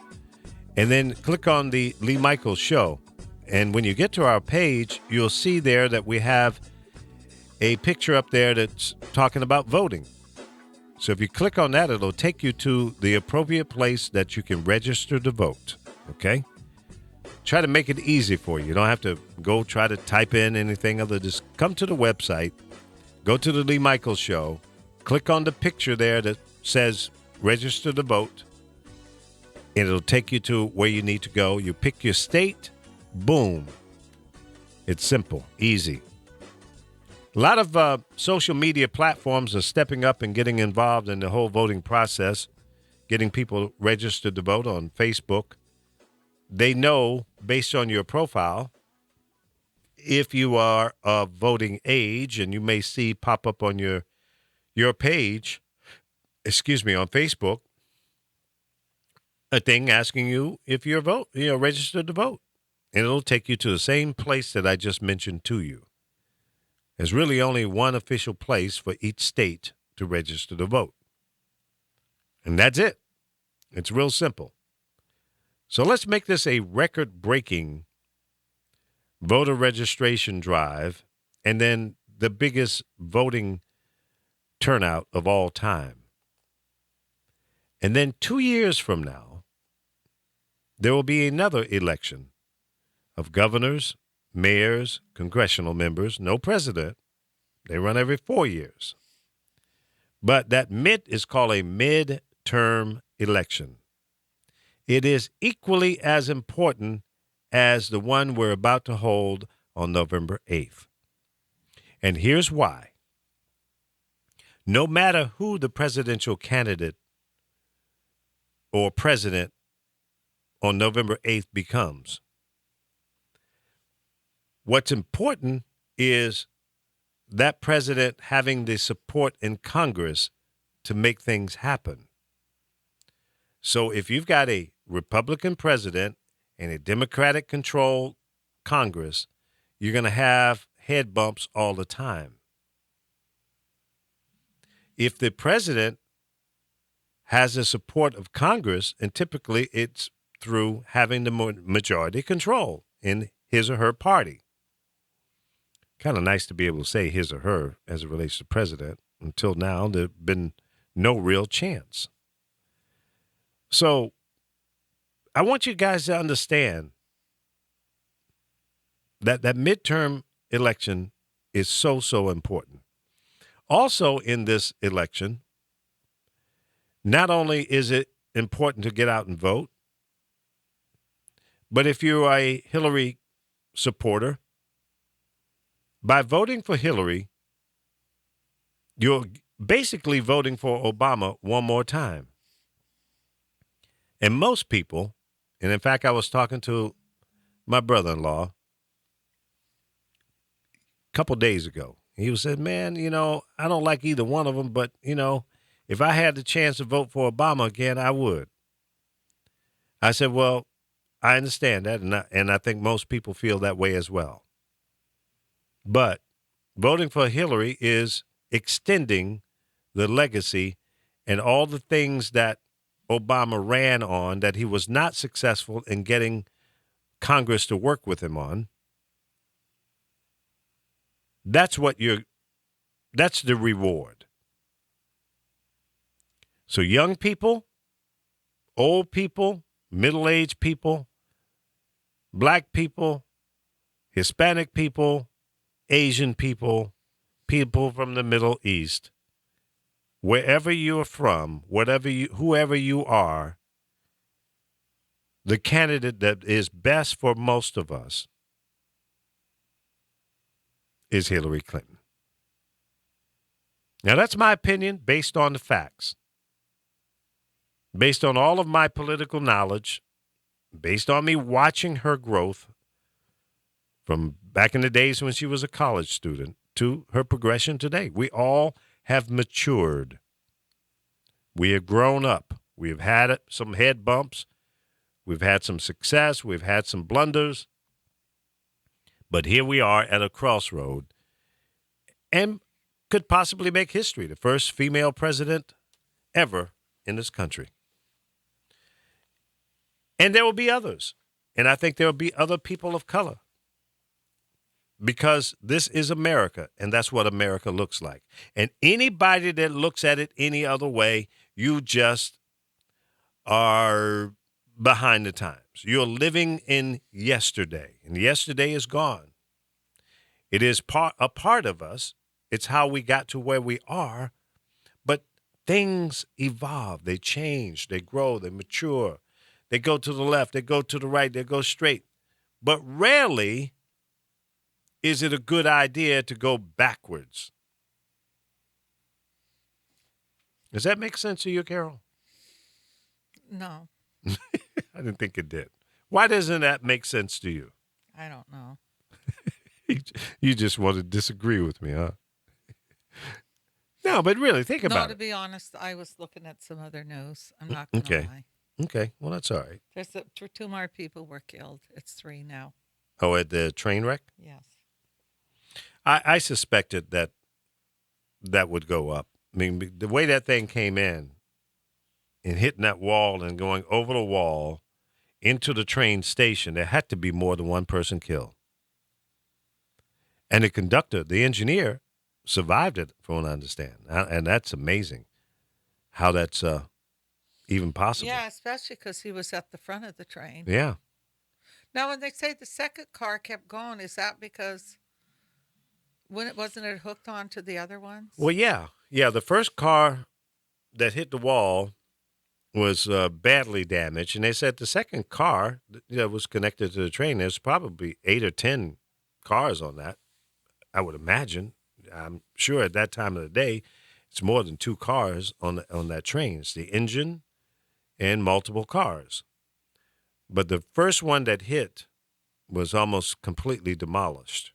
and then click on the Lee Michaels Show. And when you get to our page, you'll see there that we have a picture up there that's talking about voting. So if you click on that, it'll take you to the appropriate place that you can register to vote, okay? Try to make it easy for you. You don't have to go try to type in anything other. Just come to the website, go to the Lee Michaels Show, click on the picture there that says register to vote, and it'll take you to where you need to go. You pick your state, boom. It's simple, easy. A lot of social media platforms are stepping up and getting involved in the whole voting process, getting people registered to vote on Facebook. They know, based on your profile, if you are of voting age, and you may see pop up on your page, on Facebook, a thing asking you if you're registered to vote. And it'll take you to the same place that I just mentioned to you. There's really only one official place for each state to register to vote. And that's it. It's real simple. So let's make this a record-breaking voter registration drive and then the biggest voting turnout of all time. And then 2 years from now, there will be another election of governors, mayors, congressional members, no president. They run every 4 years. But that is called a midterm election. It is equally as important as the one we're about to hold on November 8th. And here's why. No matter who the presidential candidate or president on November 8th becomes, what's important is that president having the support in Congress to make things happen. So if you've got a Republican president and a Democratic-controlled Congress, you're going to have head bumps all the time. If the president has the support of Congress, and typically it's through having the majority control in his or her party. Kind of nice to be able to say his or her as it relates to president. Until now, there's been no real chance. So I want you guys to understand that midterm election is so, so important. Also in this election, not only is it important to get out and vote, but if you're a Hillary supporter, by voting for Hillary, you're basically voting for Obama one more time. And most people, and in fact, I was talking to my brother-in-law a couple days ago. He said, man, I don't like either one of them, but, if I had the chance to vote for Obama again, I would. I said, well, I understand that, and I think most people feel that way as well. But voting for Hillary is extending the legacy and all the things that Obama ran on that he was not successful in getting Congress to work with him on. That's the reward. So young people, old people, middle-aged people, black people, Hispanic people, Asian people, people from the Middle East, wherever you're from, whoever you are, the candidate that is best for most of us is Hillary Clinton. Now, that's my opinion based on the facts, based on all of my political knowledge, based on me watching her growth from back in the days when she was a college student to her progression today. We all have matured. We have grown up. We have had some head bumps. We've had some success. We've had some blunders. But here we are at a crossroad and could possibly make history, the first female president ever in this country. And there will be others. And I think there will be other people of color. Because this is America, and that's what America looks like. And anybody that looks at it any other way, you just are behind the times. You're living in yesterday, and yesterday is gone. It is a part of us. It's how we got to where we are. But things evolve. They change. They grow. They mature. They go to the left. They go to the right. They go straight. But rarely is it a good idea to go backwards. Does that make sense to you, Carol? No. I didn't think it did. Why doesn't that make sense to you? I don't know. You just want to disagree with me, huh? No, but really, think about it. No, to be honest, I was looking at some other news. I'm not going to lie. Okay, well, that's all right. There's two more people were killed. It's 3 now. Oh, at the train wreck? Yes. I suspected that would go up. I mean, the way that thing came in and hitting that wall and going over the wall into the train station, there had to be more than one person killed. And the conductor, the engineer, survived it, from what I understand. And that's amazing how that's even possible. Yeah, especially because he was at the front of the train. Yeah. Now, when they say the second car kept going, is that because Wasn't it hooked onto the other ones? Well, yeah. The first car that hit the wall was badly damaged, and they said the second car that was connected to the train, there's probably 8 or 10 cars on that, I would imagine. I'm sure at that time of the day, it's more than 2 cars on that train. It's the engine and multiple cars. But the first one that hit was almost completely demolished.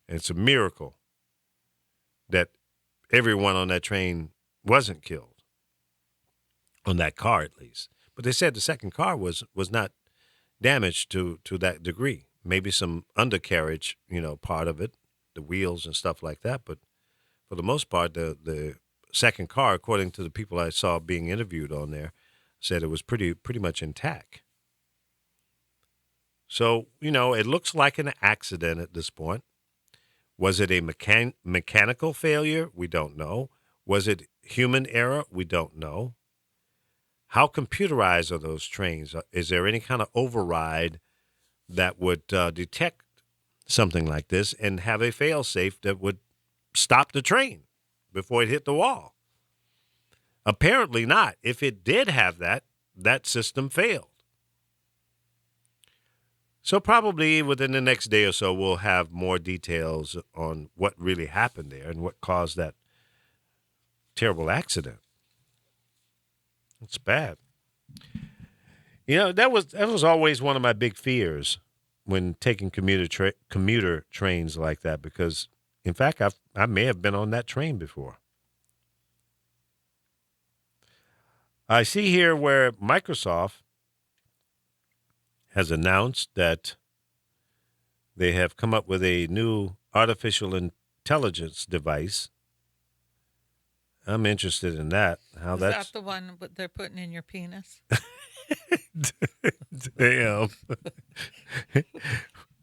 And it's a miracle that everyone on that train wasn't killed. On that car, at least. But they said the second car was not damaged to that degree. Maybe some undercarriage, part of it, the wheels and stuff like that. But for the most part, the second car, according to the people I saw being interviewed on there, said it was pretty much intact. So, it looks like an accident at this point. Was it a mechanical failure? We don't know. Was it human error? We don't know. How computerized are those trains? Is there any kind of override that would detect something like this and have a fail-safe that would stop the train before it hit the wall? Apparently not. If it did have that system failed. So probably within the next day or so, we'll have more details on what really happened there and what caused that terrible accident. It's bad. That was always one of my big fears when taking commuter trains like that, because, in fact, I may have been on that train before. I see here where Microsoft has announced that they have come up with a new artificial intelligence device. I'm interested in that. Is that the one they're putting in your penis? Damn.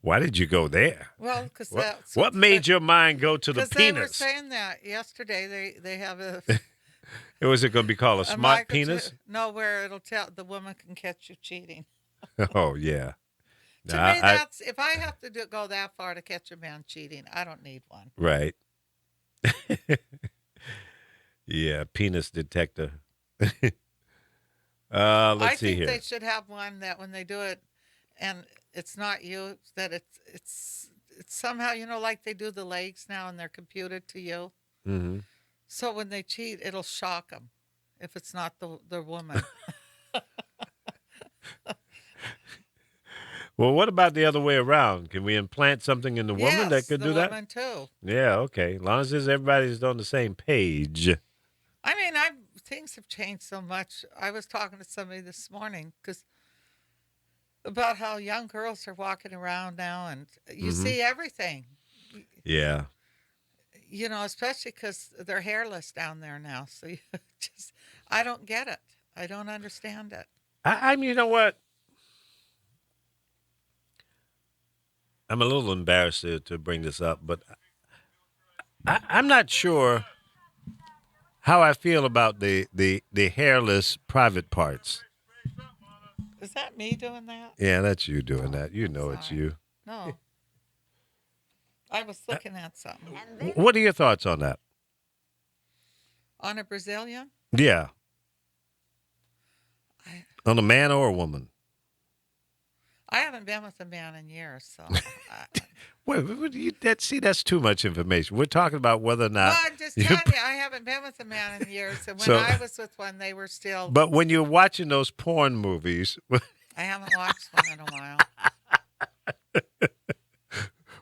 Why did you go there? Well, because what made your mind go to the penis? Because they were saying that yesterday. They have a. Was it going to be called a smart penis? No, where it'll tell the woman can catch you cheating. Oh yeah. To me, that's if I have to go that far to catch a man cheating, I don't need one. Right. Yeah, penis detector. Let's see here. I think they should have one that when they do it, and it's not you, that it's somehow, like they do the legs now and they're computed to you. Mm-hmm. So when they cheat, it'll shock them if it's not the woman. Well, what about the other way around? Can we implant something in the woman that could do that? Yes, the woman too. Yeah, okay. As long as everybody's on the same page. I mean, things have changed so much. I was talking to somebody this morning about how young girls are walking around now, and you see everything. Yeah. Especially because they're hairless down there now. So I don't get it. I don't understand it. You know what? I'm a little embarrassed to bring this up, but I'm not sure how I feel about the hairless private parts. Is that me doing that? Yeah, that's you doing that. It's you. No. I was looking at something. What are your thoughts on that? On a Brazilian? Yeah. On a man or a woman? I haven't been with a man in years, so. That's too much information. We're talking about whether or not. Well, I'm just telling you, I haven't been with a man in years, and when I was with one, they were still. But when you're watching those porn movies. I haven't watched one in a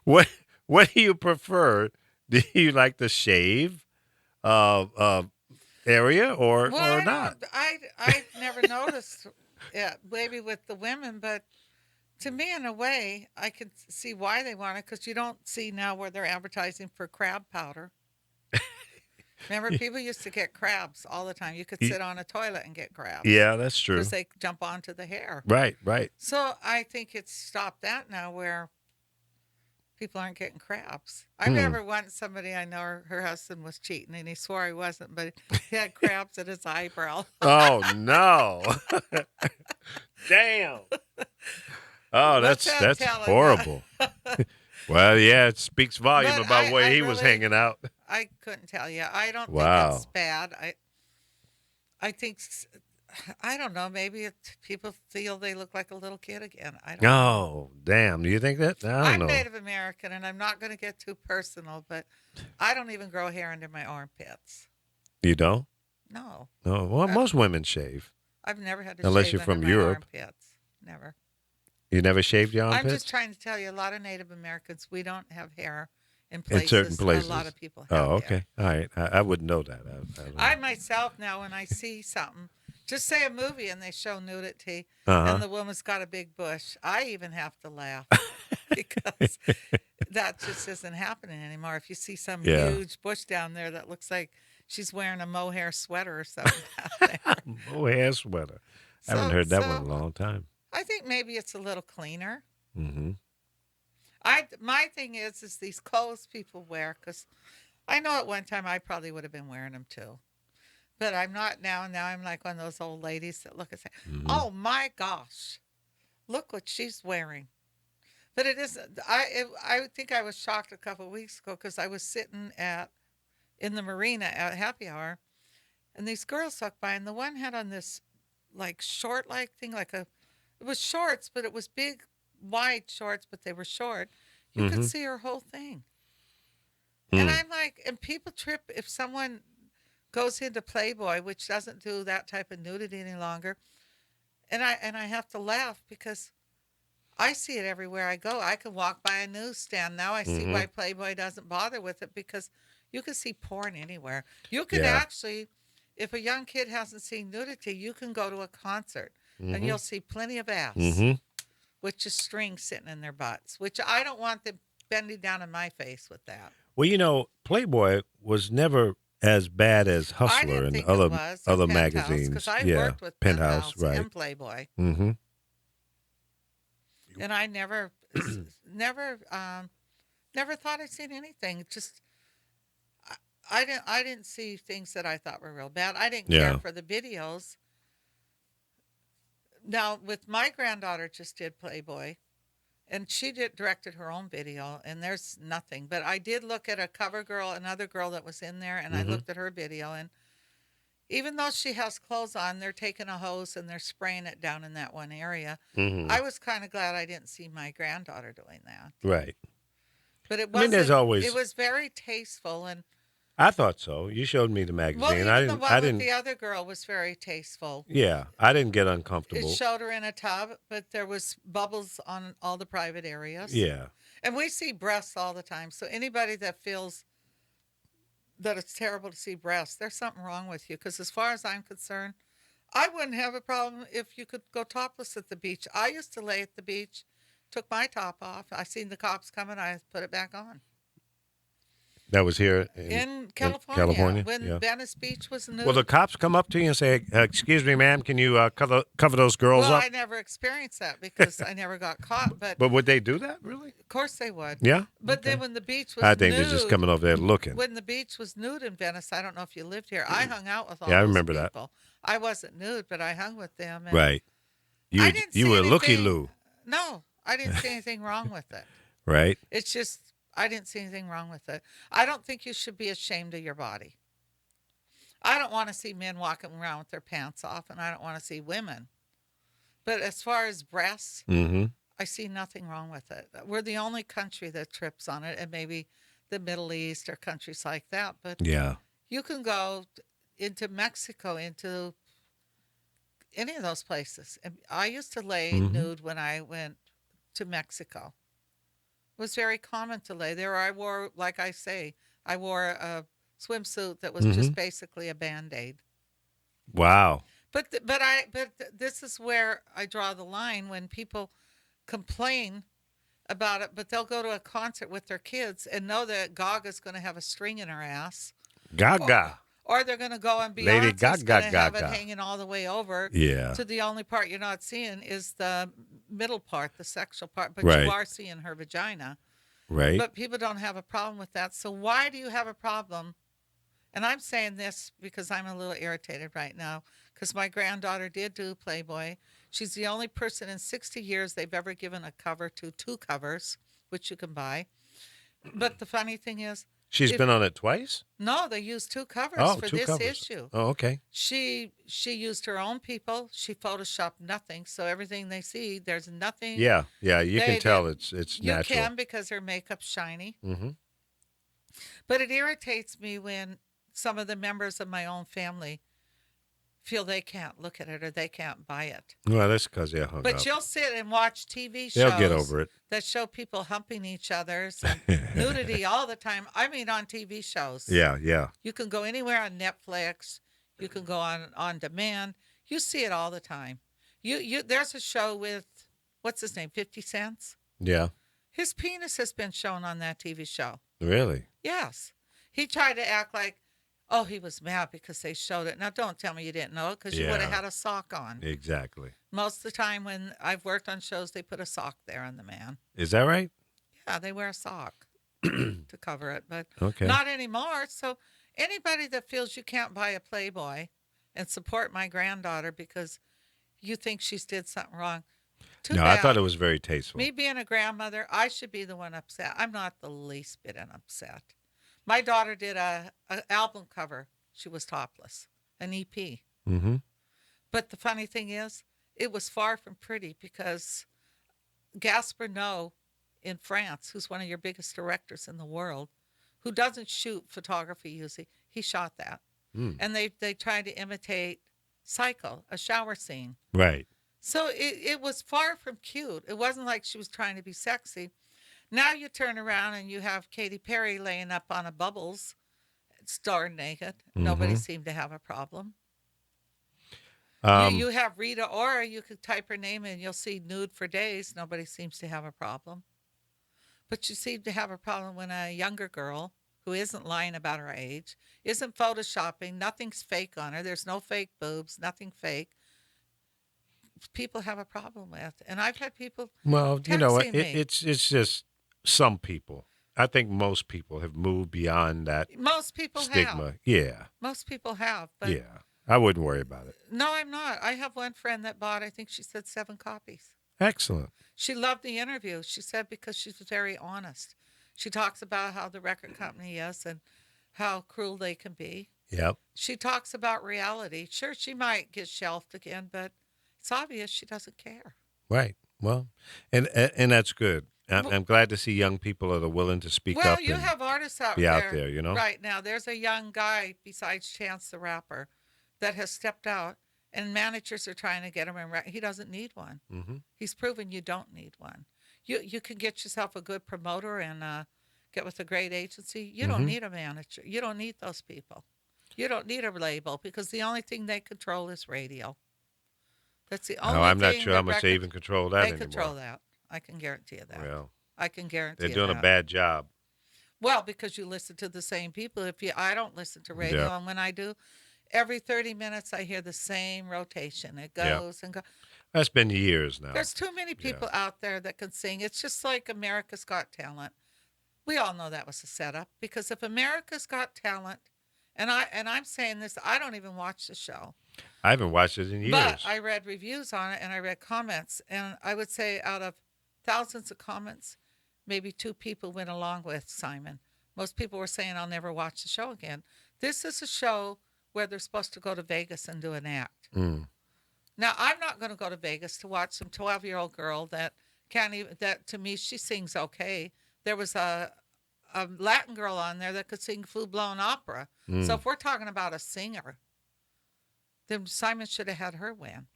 while. What do you prefer? Do you like the shave area or not? I never noticed it, maybe with the women, but to me, in a way, I can see why they want it, because you don't see now where they're advertising for crab powder. Remember, people used to get crabs all the time. You could sit on a toilet and get crabs. Yeah, that's true. Because they jump onto the hair. Right. So I think it's stopped that now, where people aren't getting crabs. I remember once somebody I know, her husband was cheating, and he swore he wasn't, but he had crabs at his eyebrow. Oh, no. Damn. Oh, that's horrible. Well, yeah, it speaks volume But about where I he was really- hanging out. I couldn't tell you. I don't Wow. think it's bad. I think I don't know. Maybe people feel they look like a little kid again. I don't know. Oh, damn. Do you think that? I I'm don't know. Native American, and I'm not going to get too personal, but I don't even grow hair under my armpits. You don't? No, No. Well, most women shave. I've never had to Unless shave you're from under my Europe. armpits. Never. You never shaved your I'm armpits? just trying to tell you, a lot of Native Americans, we don't have hair in In places. certain places. A lot of people have Oh, hair. okay. All right. I wouldn't know that. I don't know. I myself now, when I see something, just say a movie and they show nudity, Uh-huh. and the woman's got a big bush, I even have to laugh because that just isn't happening anymore. If you see some Yeah. huge bush down there that looks like she's wearing a mohair sweater or something down there, Mohair sweater. I haven't heard that one in a long time. I think maybe it's a little cleaner. Mm-hmm. My thing is these clothes people wear, because I know at one time I probably would have been wearing them too. But I'm not now. Now I'm like one of those old ladies that look and say, "Oh my gosh, look what she's wearing." But it isn't. I think I was shocked a couple of weeks ago because I was sitting in the marina at happy hour, and these girls walked by, and the one had on this like short like thing, it was shorts, but it was big, wide shorts, but they were short. You could see her whole thing. And I'm like, and people trip if someone goes into Playboy, which doesn't do that type of nudity any longer. And I have to laugh because I see it everywhere I go. I can walk by a newsstand. Now I see why Playboy doesn't bother with it, because you can see porn anywhere. You can actually, if a young kid hasn't seen nudity, you can go to a concert and you'll see plenty of ass with just strings sitting in their butts, which I don't want them bending down in my face with that. Well, you know, Playboy was never as bad as I Hustler didn't and think other it was, or other Penthouse, magazines. because I Yeah, worked with Penthouse, right? and Playboy, Mm-hmm. and I never thought I'd seen anything. Just I didn't see things that I thought were real bad. I didn't Yeah. care for the videos. Now, with my granddaughter, just did Playboy, and she directed her own video, and there's nothing. But I did look at a cover girl, another girl that was in there, and I looked at her video, and even though she has clothes on, they're taking a hose and they're spraying it down in that one area. I was kind of glad I didn't see my granddaughter doing that. Right. But it I mean, wasn't. there's always- It was very tasteful, and I thought so. You showed me the magazine. well, even I the didn't. one I with didn't. the other girl was very tasteful. Yeah, I didn't get It uncomfortable. showed her in a tub, but there was bubbles on all the private areas. Yeah. And we see breasts all the time. So anybody that feels that it's terrible to see breasts, there's something wrong with you. Because as far as I'm concerned, I wouldn't have a problem if you could go topless at the beach. I used to lay at the beach, took my top off. I seen the cops coming, I put it back on. That was here In California, California? when Yeah. Venice Beach was nude. Well, the cops come up to you and say, "Excuse me, ma'am, can you cover those girls Well, up?" I never experienced that because I never got caught. But But would they do that, really? of course they would. Yeah. But Okay. then when the beach was I think nude, they're just coming over there looking. When the beach was nude in Venice, I don't know if you lived here. I hung out with all Yeah, I those remember that. people. I wasn't nude, but I hung with them. And Right. I You didn't you see were looky anything- loo, No, I didn't see anything wrong with it. right? It's just I didn't see anything wrong with it. I don't think you should be ashamed of your body. I don't want to see men walking around with their pants off, and I don't want to see women. But as far as breasts, Mm-hmm. I see nothing wrong with it. We're the only country that trips on it, and maybe the Middle East or countries like that. But Yeah. you can go into Mexico, into any of those places. And I used to lay nude when I went to Mexico. It was very common to lay there. I wore, like I say, I wore a swimsuit that was just basically a Band-Aid. Wow. But this is where I draw the line when people complain about it, but they'll go to a concert with their kids and know that Gaga's going to have a string in her ass, Gaga. or they're going to go and Lady Beyonce's going to have it Gaga. hanging all the way over. Yeah. To the only part you're not seeing is the middle part, the sexual part, but Right. you are seeing her vagina. Right. But people don't have a problem with that. So why do you have a problem? And I'm saying this because I'm a little irritated right now because my granddaughter did do Playboy. She's the only person in 60 years they've ever given a cover to, 2 covers, which you can buy. But the funny thing is, She's been on it twice? no, they used 2 covers Oh, for 2 this covers. issue. Oh, okay. She used her own people. She photoshopped nothing, so everything they see, there's nothing. Yeah, you They can tell did- it's You natural. can because her makeup's shiny. Mm-hmm. But it irritates me when some of the members of my own family feel they can't look at it or they can't buy it. Well, that's because they're hung But up. you'll sit and watch TV shows They'll get over it. that show people humping each other's and nudity all the time. I mean, on TV shows. Yeah. You can go anywhere on Netflix. You can go on demand. You see it all the time. You there's a show with, what's his name, 50 Cent? Yeah. His penis has been shown on that TV show. Really? Yes. He tried to act like, oh, he was mad because they showed it. Now, don't tell me you didn't know it because you would have Yeah. had a sock on. Exactly. Most of the time when I've worked on shows, they put a sock there on the man. Is that right? Yeah, they wear a sock to cover it, but Okay. not anymore. So anybody that feels you can't buy a Playboy and support my granddaughter because you think she's did something wrong, too No, bad. I thought it was very tasteful. Me being a grandmother, I should be the one upset. I'm not the least bit upset. My daughter did a album cover. She was topless, an EP. Mm-hmm. But the funny thing is, it was far from pretty because Gaspar Noé in France, who's one of your biggest directors in the world, who doesn't shoot photography usually, he shot that. And they tried to imitate Psycho, a shower scene. Right. So it was far from cute. It wasn't like she was trying to be sexy. Now you turn around and you have Katy Perry laying up on a Bubbles, stark naked. Nobody seemed to have a problem. You have Rita Ora. You could type her name in, you'll see nude for days. Nobody seems to have a problem. But you seem to have a problem when a younger girl who isn't lying about her age, isn't photoshopping, nothing's fake on her. There's no fake boobs, nothing fake. People have a problem with. And I've had people Well, you know, texting me. it's just some people. I think most people have moved beyond that Most people stigma. have. Yeah. Most people have. But Yeah. I wouldn't worry about it. no, I'm not. I have one friend that bought, I think she said 7 copies. Excellent. She loved the interview. She said because she's very honest. She talks about how the record company is and how cruel they can be. Yep. She talks about reality. Sure, she might get shelved again, but it's obvious she doesn't care. Right. Well, and that's good. I'm glad to see young people that are willing to speak Well, up. you and have artists out be there. out there, you know? Right now, there's a young guy besides Chance the Rapper that has stepped out, and managers are trying to get him in. He doesn't need one. Mm-hmm. He's proven you don't need one. You can get yourself a good promoter and get with a great agency. You don't need a manager. You don't need those people. You don't need a label because the only thing they control is radio. That's the only No, I'm not thing sure the how much they record- even control that They anymore. control that. I can guarantee you that. Well, I can guarantee they're you doing a that. bad job. Well, because you listen to the same people. I don't listen to radio, Yeah. and when I do, every 30 minutes I hear the same rotation. It Yeah. goes and goes. That's been years now. There's too many people out there that can sing. It's just like America's Got Talent. We all know that was a setup because if America's Got Talent, and I'm saying this, I don't even watch the show. I haven't watched it in years. But I read reviews on it and I read comments, and I would say out of thousands of comments, maybe 2 people went along with Simon. Most people were saying, I'll never watch the show again. This is a show where they're supposed to go to Vegas and do an act. Now, I'm not going to go to Vegas to watch some 12-year-old girl that can't even, that to me, she sings okay. There was a Latin girl on there that could sing full-blown opera. So if we're talking about a singer, then Simon should have had her win.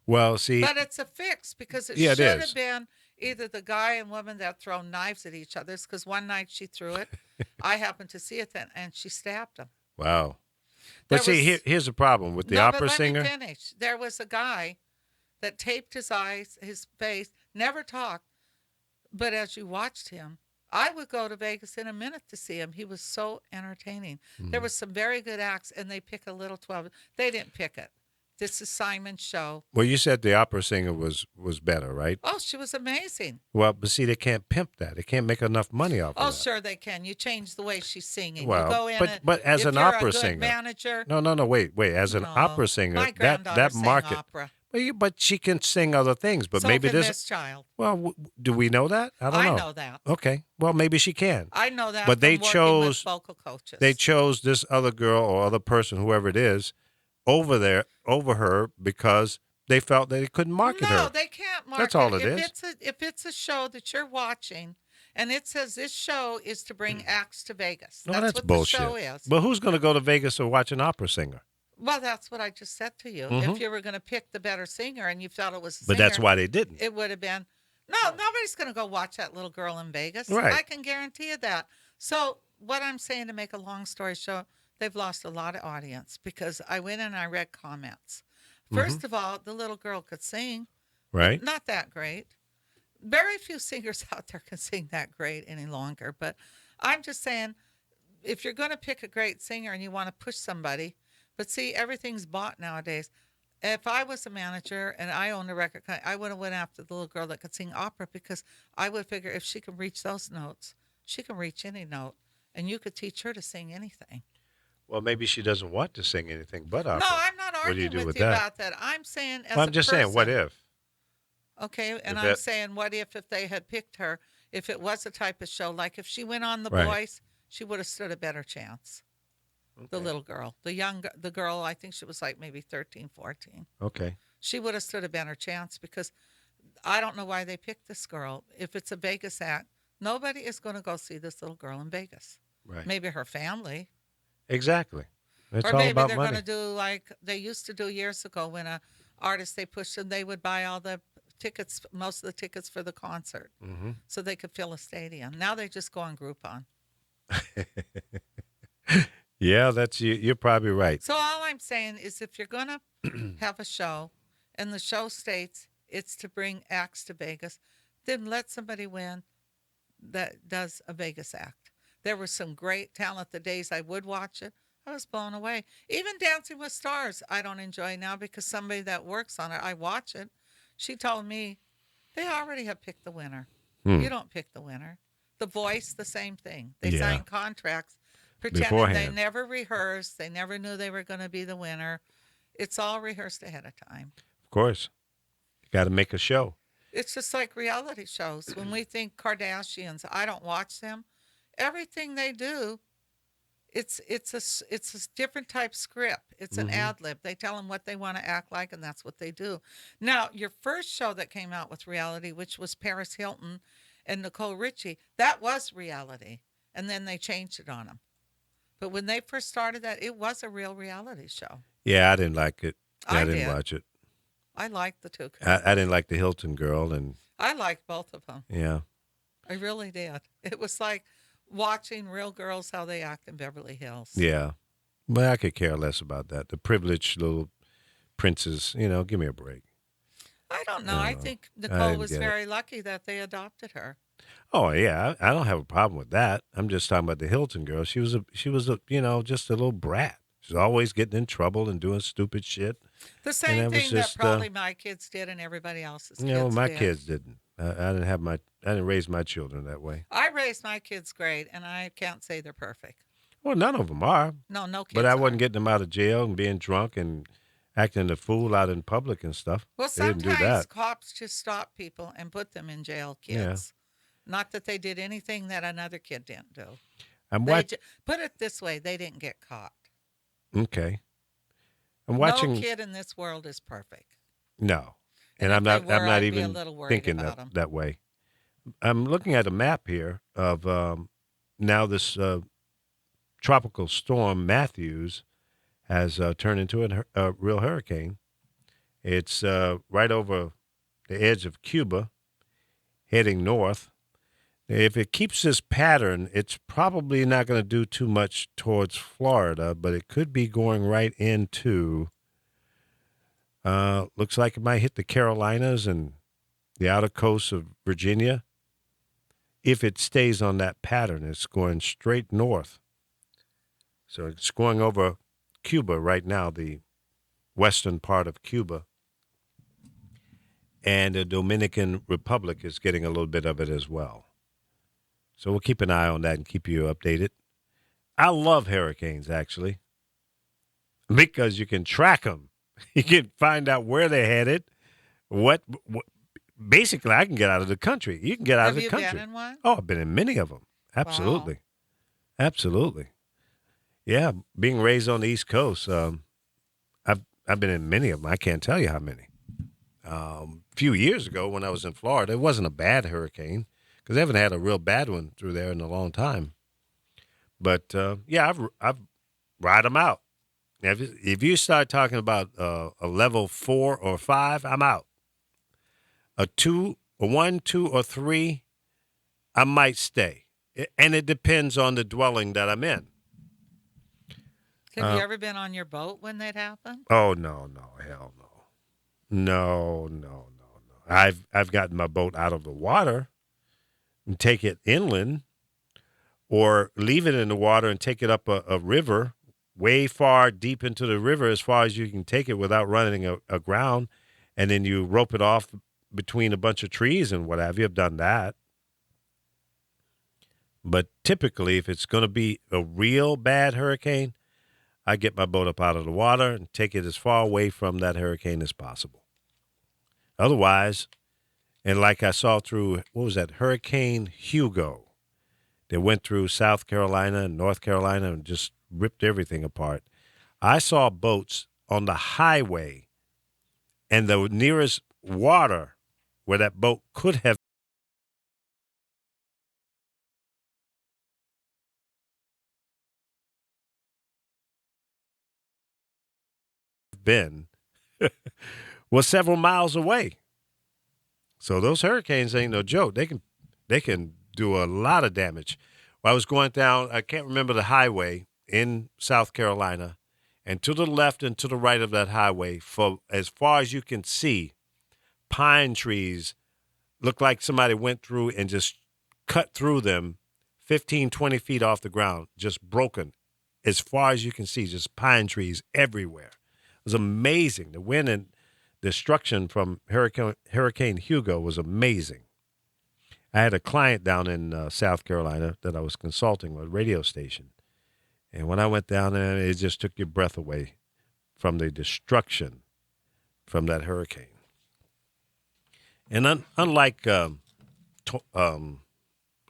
Well, see, But it's a fix because it Yeah, it should is. have been either the guy and woman that throw knives at each other. Because one night she threw it. I happened to see it then, and she stabbed him. wow. There But see, was- here's the problem with the No, opera but singer. Let me finish. There was a guy that taped his eyes, his face, never talked. But as you watched him, I would go to Vegas in a minute to see him. He was so entertaining. There was some very good acts, and they pick a little 12. They didn't pick it. This is Simon's show. Well, you said the opera singer was better, right? Oh, she was amazing. Well, but see, they can't pimp that. They can't make enough money off Oh, of that. sure they can. You change the way she's singing. Well, you go in but as if an you're opera a good singer, manager. no, wait. As an No. opera singer, My that granddaughter sang market, opera. Well, but she can sing other things. But So maybe can this. this child. Well, do we know that? I don't know. I know that. Okay. Well, maybe she can. I know that. But they from working chose with vocal coaches. They chose this other girl or other person, whoever it is, over her because they felt that they couldn't market her. No, they can't market. That's all it if is. If it's a show that you're watching, and it says this show is to bring acts to Vegas. No, that's what bullshit. the show is. But who's going to go to Vegas to watch an opera singer? Well, that's what I just said to you. Mhm. If you were going to pick the better singer and you felt it was a But singer, that's why they didn't. it would have been, no, nobody's going to go watch that little girl in Vegas. Right. I can guarantee you that. So what I'm saying, to make a long story short, they've lost a lot of audience because I went and I read comments. First of all, the little girl could sing. Right. Not that great. Very few singers out there can sing that great any longer. But I'm just saying, if you're going to pick a great singer and you want to push somebody, but see, everything's bought nowadays. If I was a manager and I owned a record company, I would have went after the little girl that could sing opera because I would figure if she can reach those notes, she can reach any note, and you could teach her to sing anything. Well, maybe she doesn't want to sing anything but opera. No, I'm not What do you arguing do with with you that? about that. I'm saying as Well, I'm a just saying, what person- if? Okay, and If I'm that- saying, what if they had picked her, if it was a type of show, like if she went on The Right. Voice, she would have stood a better chance. The little girl, the girl, I think she was like maybe 13, 14. Okay. She would have stood a better chance because I don't know why they picked this girl. If it's a Vegas act, nobody is going to go see this little girl in Vegas. Right. Maybe her family. Exactly. It's Or all maybe about they're money. going to do like they used to do years ago when a artist they pushed them, they would buy all the tickets, most of the tickets for the concert, Mhm. so they could fill a stadium. Now they just go on Groupon. Yeah, you're probably right. So all I'm saying is, if you're going to have a show, and the show states it's to bring acts to Vegas, then let somebody win that does a Vegas act. There was some great talent the days I would watch it. I was blown away. Even Dancing with Stars, I don't enjoy now because somebody that works on it, I watch it. She told me they already have picked the winner. You don't pick the winner. The Voice, the same thing. They Yeah. sign contracts pretending they Beforehand. never rehearsed. They never knew they were going to be the winner. It's all rehearsed ahead of time. Of course. You got to make a show. It's just like reality shows. When we think Kardashians, I don't watch them. Everything they do, it's a different type script. It's an ad lib. They tell them what they want to act like, and that's what they do. Now, your first show that came out with reality, which was Paris Hilton and Nicole Richie, that was reality, and then they changed it on them. But when they first started that, it was a real reality show. Yeah, I didn't like it. I didn't did. watch it. I liked the two. I didn't like the Hilton girl, and I liked both of them. yeah. I really did. It was like watching real girls how they act in Beverly Hills. Yeah. But I could care less about that. The privileged little princes, give me a break. I don't know. I think I Nicole didn't was get it. very lucky that they adopted her. Oh yeah, I don't have a problem with that. I'm just talking about the Hilton girl. She was a just a little brat. She's always getting in trouble and doing stupid shit. The same that was thing that just, probably my kids did and everybody else's kids My did. kids didn't. I didn't raise my children that way. I raised my kids great, and I can't say they're perfect. Well, none of them are. No kids But I are. wasn't getting them out of jail and being drunk and acting a fool out in public and stuff. Well, They didn't do sometimes that. cops just stop people and put them in jail, Yeah. kids. Not that they did anything that another kid didn't do. I'm They watching. put it this way, they didn't get caught. Okay. I'm watching. No kid in this world is perfect. No. And And I'm if not. they I'm were, not I'd be a even little worried thinking about 'em. that way. I'm looking at a map here of now this tropical storm Matthews has turned into a real hurricane. It's right over the edge of Cuba, heading north. If it keeps this pattern, it's probably not going to do too much towards Florida, but it could be going right into. Looks like it might hit the Carolinas and the outer coast of Virginia. If it stays on that pattern, it's going straight north. So it's going over Cuba right now, the western part of Cuba. And the Dominican Republic is getting a little bit of it as well. So we'll keep an eye on that and keep you updated. I love hurricanes, actually, because you can track them. You can find out where they're headed. What basically, I can get out of the country. You can get out of the country. Have you been in one? Oh, I've been in many of them. Absolutely. Wow. Absolutely. Yeah, being raised on the East Coast, I've been in many of them. I can't tell you how many. A few years ago when I was in Florida, it wasn't a bad hurricane because they haven't had a real bad one through there in a long time. But, yeah, I've ride them out. Now, if you start talking about a level 4 or 5, I'm out. A 1, 2, or 3, I might stay. And it depends on the dwelling that I'm in. Have you ever been on your boat when that happened? Oh, no, hell no. No. I've gotten my boat out of the water and take it inland or leave it in the water and take it up a river way far deep into the river as far as you can take it without running aground, and then you rope it off between a bunch of trees and what have you. I've done that. But typically, if it's going to be a real bad hurricane, I get my boat up out of the water and take it as far away from that hurricane as possible. Otherwise, and like I saw through, what was that, Hurricane Hugo, that went through South Carolina and North Carolina and just ripped everything apart. I saw boats on the highway, and the nearest water where that boat could have been was several miles away. So those hurricanes ain't no joke. They can do a lot of damage. Well, I was going down, I can't remember the highway in South Carolina, and to the left and to the right of that highway, for as far as you can see, pine trees look like somebody went through and just cut through them 15, 20 feet off the ground, just broken. As far as you can see, just pine trees everywhere. It was amazing. The wind and destruction from Hurricane Hugo was amazing. I had a client down in South Carolina that I was consulting with, a radio station. And when I went down there, it just took your breath away from the destruction from that hurricane. And unlike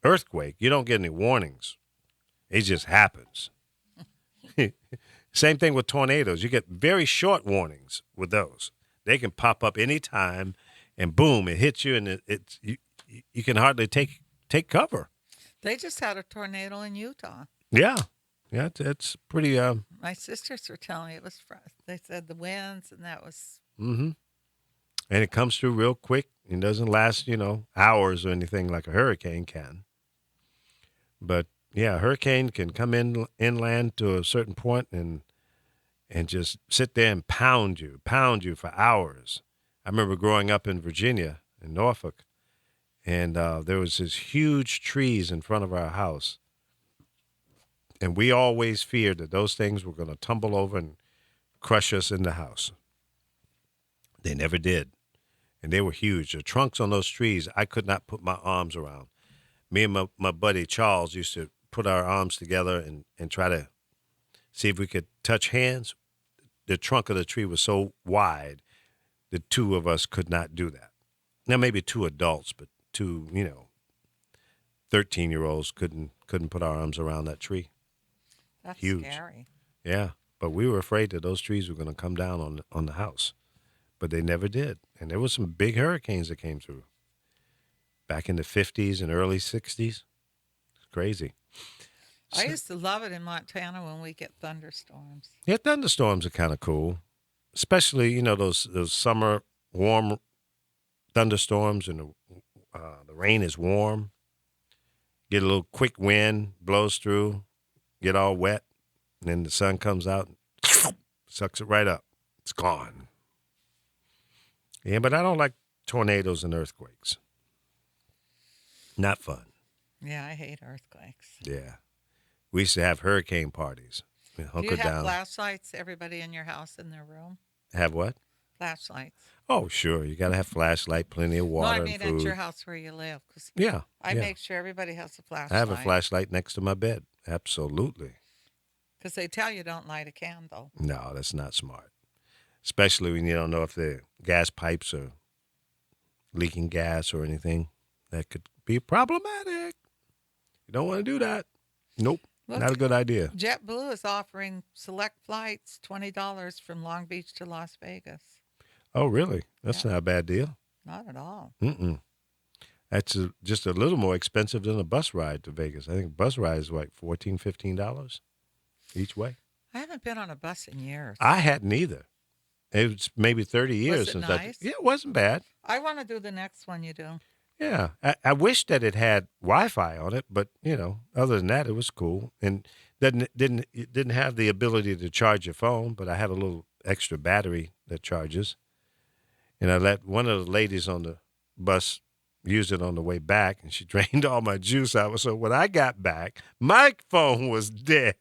earthquake, you don't get any warnings. It just happens. Same thing with tornadoes. You get very short warnings with those. They can pop up anytime, and boom, it hits you, and you can hardly take cover. They just had a tornado in Utah. Yeah, it's pretty. My sisters were telling me it was. They said the winds, and that was. Mm-hmm. And it comes through real quick. It doesn't last, hours or anything like a hurricane can. But yeah, a hurricane can come inland to a certain point and just sit there and pound you for hours. I remember growing up in Virginia, in Norfolk, and there was this huge trees in front of our house. And we always feared that those things were going to tumble over and crush us in the house. They never did. And they were huge. The trunks on those trees, I could not put my arms around. Me and my buddy Charles used to put our arms together and try to see if we could touch hands. The trunk of the tree was so wide, the two of us could not do that. Now, maybe two adults, but two, 13-year-olds couldn't put our arms around that tree. That's huge. Scary. Yeah, but we were afraid that those trees were going to come down on the house. But they never did. And there were some big hurricanes that came through back in the 50s and early 60s. It's crazy. I used to love it in Montana when we get thunderstorms. Yeah, thunderstorms are kind of cool, especially, those summer warm thunderstorms, and the rain is warm. Get a little quick wind, blows through, get all wet, and then the sun comes out and sucks it right up. It's gone. Yeah, but I don't like tornadoes and earthquakes. Not fun. Yeah, I hate earthquakes. Yeah. We used to have hurricane parties. Do you have flashlights, everybody in your house, in their room? Have what? Flashlights. Oh, sure. You got to have flashlight, plenty of water, no, I mean and food. at your house where you live. Yeah. I make sure everybody has a flashlight. I have a flashlight next to my bed. Absolutely. Because they tell you don't light a candle. No, that's not smart. especially when you don't know if the gas pipes are leaking gas or anything. That could be problematic. You don't want to do that. Nope, Look, not a good idea. JetBlue is offering select flights $20 from Long Beach to Las Vegas. Oh, really? That's Yeah. not a bad deal. Not at all. Mm-mm. That's just a little more expensive than a bus ride to Vegas. I think bus ride is like $14, $15 each way. I haven't been on a bus in years. I hadn't either. It was maybe 30 years Was it since nice? Yeah, it wasn't bad. I want to do the next one you do. Yeah, I wish that it had Wi-Fi on it, but other than that, it was cool and it didn't have the ability to charge your phone. But I had a little extra battery that charges, and I let one of the ladies on the bus use it on the way back, and she drained all my juice out. So when I got back, my phone was dead.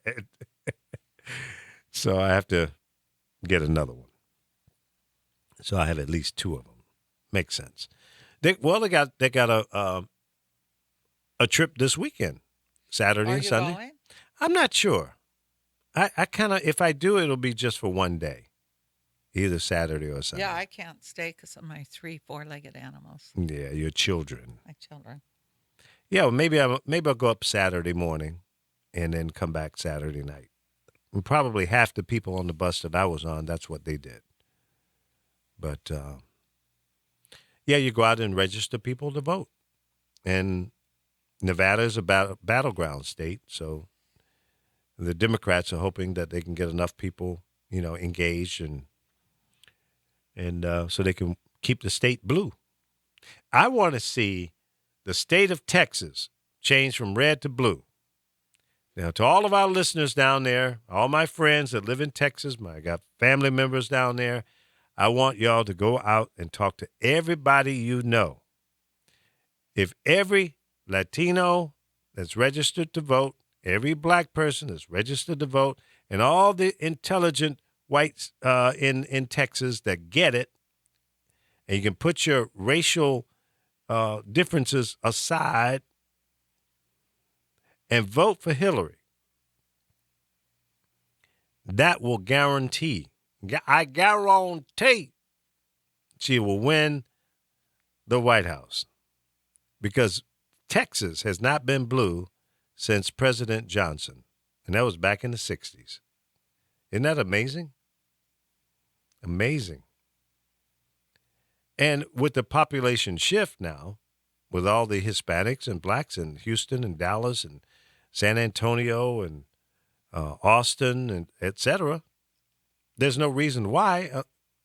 So I have to get another one. So I have at least two of them. Makes sense. They got a trip this weekend, Saturday Are and you Sunday. going? I'm not sure. I kind of, if I do, it'll be just for one day, either Saturday or Sunday. Yeah, I can't stay because of my 3 4-legged animals, Yeah, your children. my children. Yeah, well, maybe I'll go up Saturday morning, and then come back Saturday night. And probably half the people on the bus that I was on, that's what they did. But yeah, you go out and register people to vote, and Nevada is a battleground state, so the Democrats are hoping that they can get enough people, engaged and so they can keep the state blue. I want to see the state of Texas change from red to blue. Now, to all of our listeners down there, all my friends that live in Texas, I got family members down there, I want y'all to go out and talk to everybody you know. If every Latino that's registered to vote, every black person that's registered to vote, and all the intelligent whites in Texas that get it, and you can put your racial differences aside and vote for Hillary, that will guarantee, I guarantee, she will win the White House. Because Texas has not been blue since President Johnson, and that was back in the 60s. Isn't that amazing? Amazing. And with the population shift now, with all the Hispanics and blacks in Houston and Dallas and San Antonio and Austin and et cetera, there's no reason why.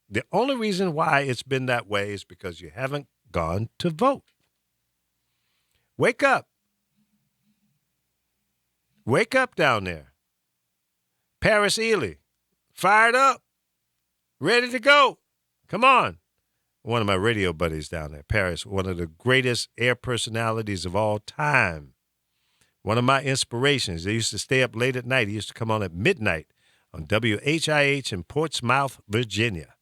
The only reason why it's been that way is because you haven't gone to vote. Wake up. Wake up down there. Paris Ely, fired up, ready to go. Come on. One of my radio buddies down there, Paris, one of the greatest air personalities of all time. One of my inspirations. They used to stay up late at night. He used to come on at midnight on WHIH in Portsmouth, Virginia.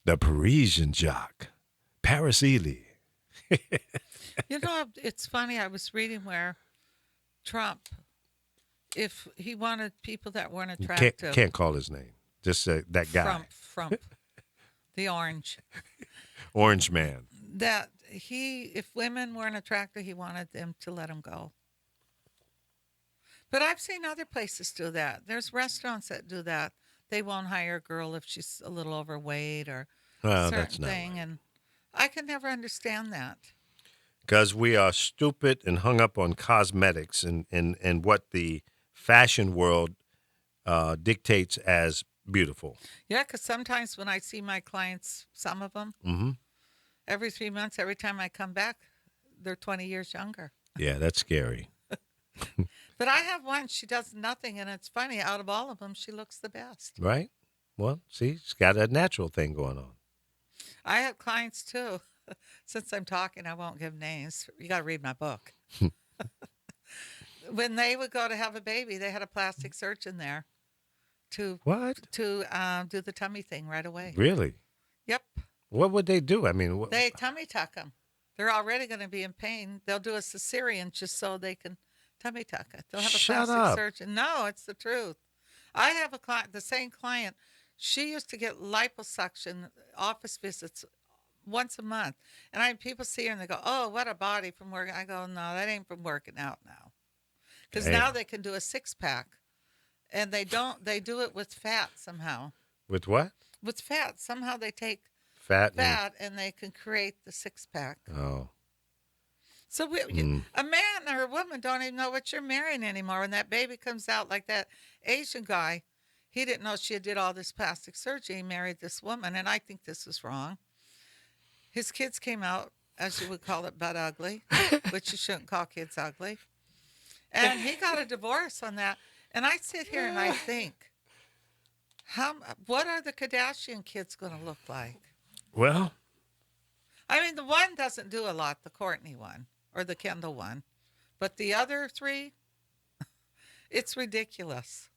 The Parisian jock, Paris Ely. It's funny. I was reading where Trump, if he wanted people that weren't attractive. Can't call his name. Just that guy. Frump. The orange. Orange man. That if women weren't attractive, he wanted them to let them go. But I've seen other places do that. There's restaurants that do that. They won't hire a girl if she's a little overweight or a certain thing. Right. And I can never understand that. Because we are stupid and hung up on cosmetics and what the fashion world dictates as beautiful. Yeah, because sometimes when I see my clients, some of them, every 3 months, every time I come back, they're 20 years younger. Yeah, that's scary. But I have one, she does nothing, and it's funny, out of all of them, she looks the best. Right? Well, see, she's got a natural thing going on. I have clients, too. Since I'm talking, I won't give names. You got to read my book. When they would go to have a baby, they had a plastic surgeon there to do the tummy thing right away. Really? Yep. What would they do? I mean, they tummy tuck them. They're already going to be in pain. They'll do a cesarean just so they can tummy tuck it. They'll have a plastic surgeon. No, it's the truth. I have a client, the same client. She used to get liposuction office visits once a month, and people see her and they go, "Oh, what a body from working." I go, "No, that ain't from working out now, because now they can do a 6-pack, and they don't. They do it with fat somehow. With what? With fat, somehow they take Fat. and they can create the 6-pack. Oh. So a man or a woman don't even know what you're marrying anymore. When that baby comes out, like that Asian guy, he didn't know she did all this plastic surgery. He married this woman, and I think this is wrong. His kids came out, as you would call it, butt ugly, which you shouldn't call kids ugly. And he got a divorce on that. And I sit here and I think, what are the Kardashian kids going to look like? Well, I mean, the one doesn't do a lot, the Courtney one or the Kendall one. But the other 3, it's ridiculous.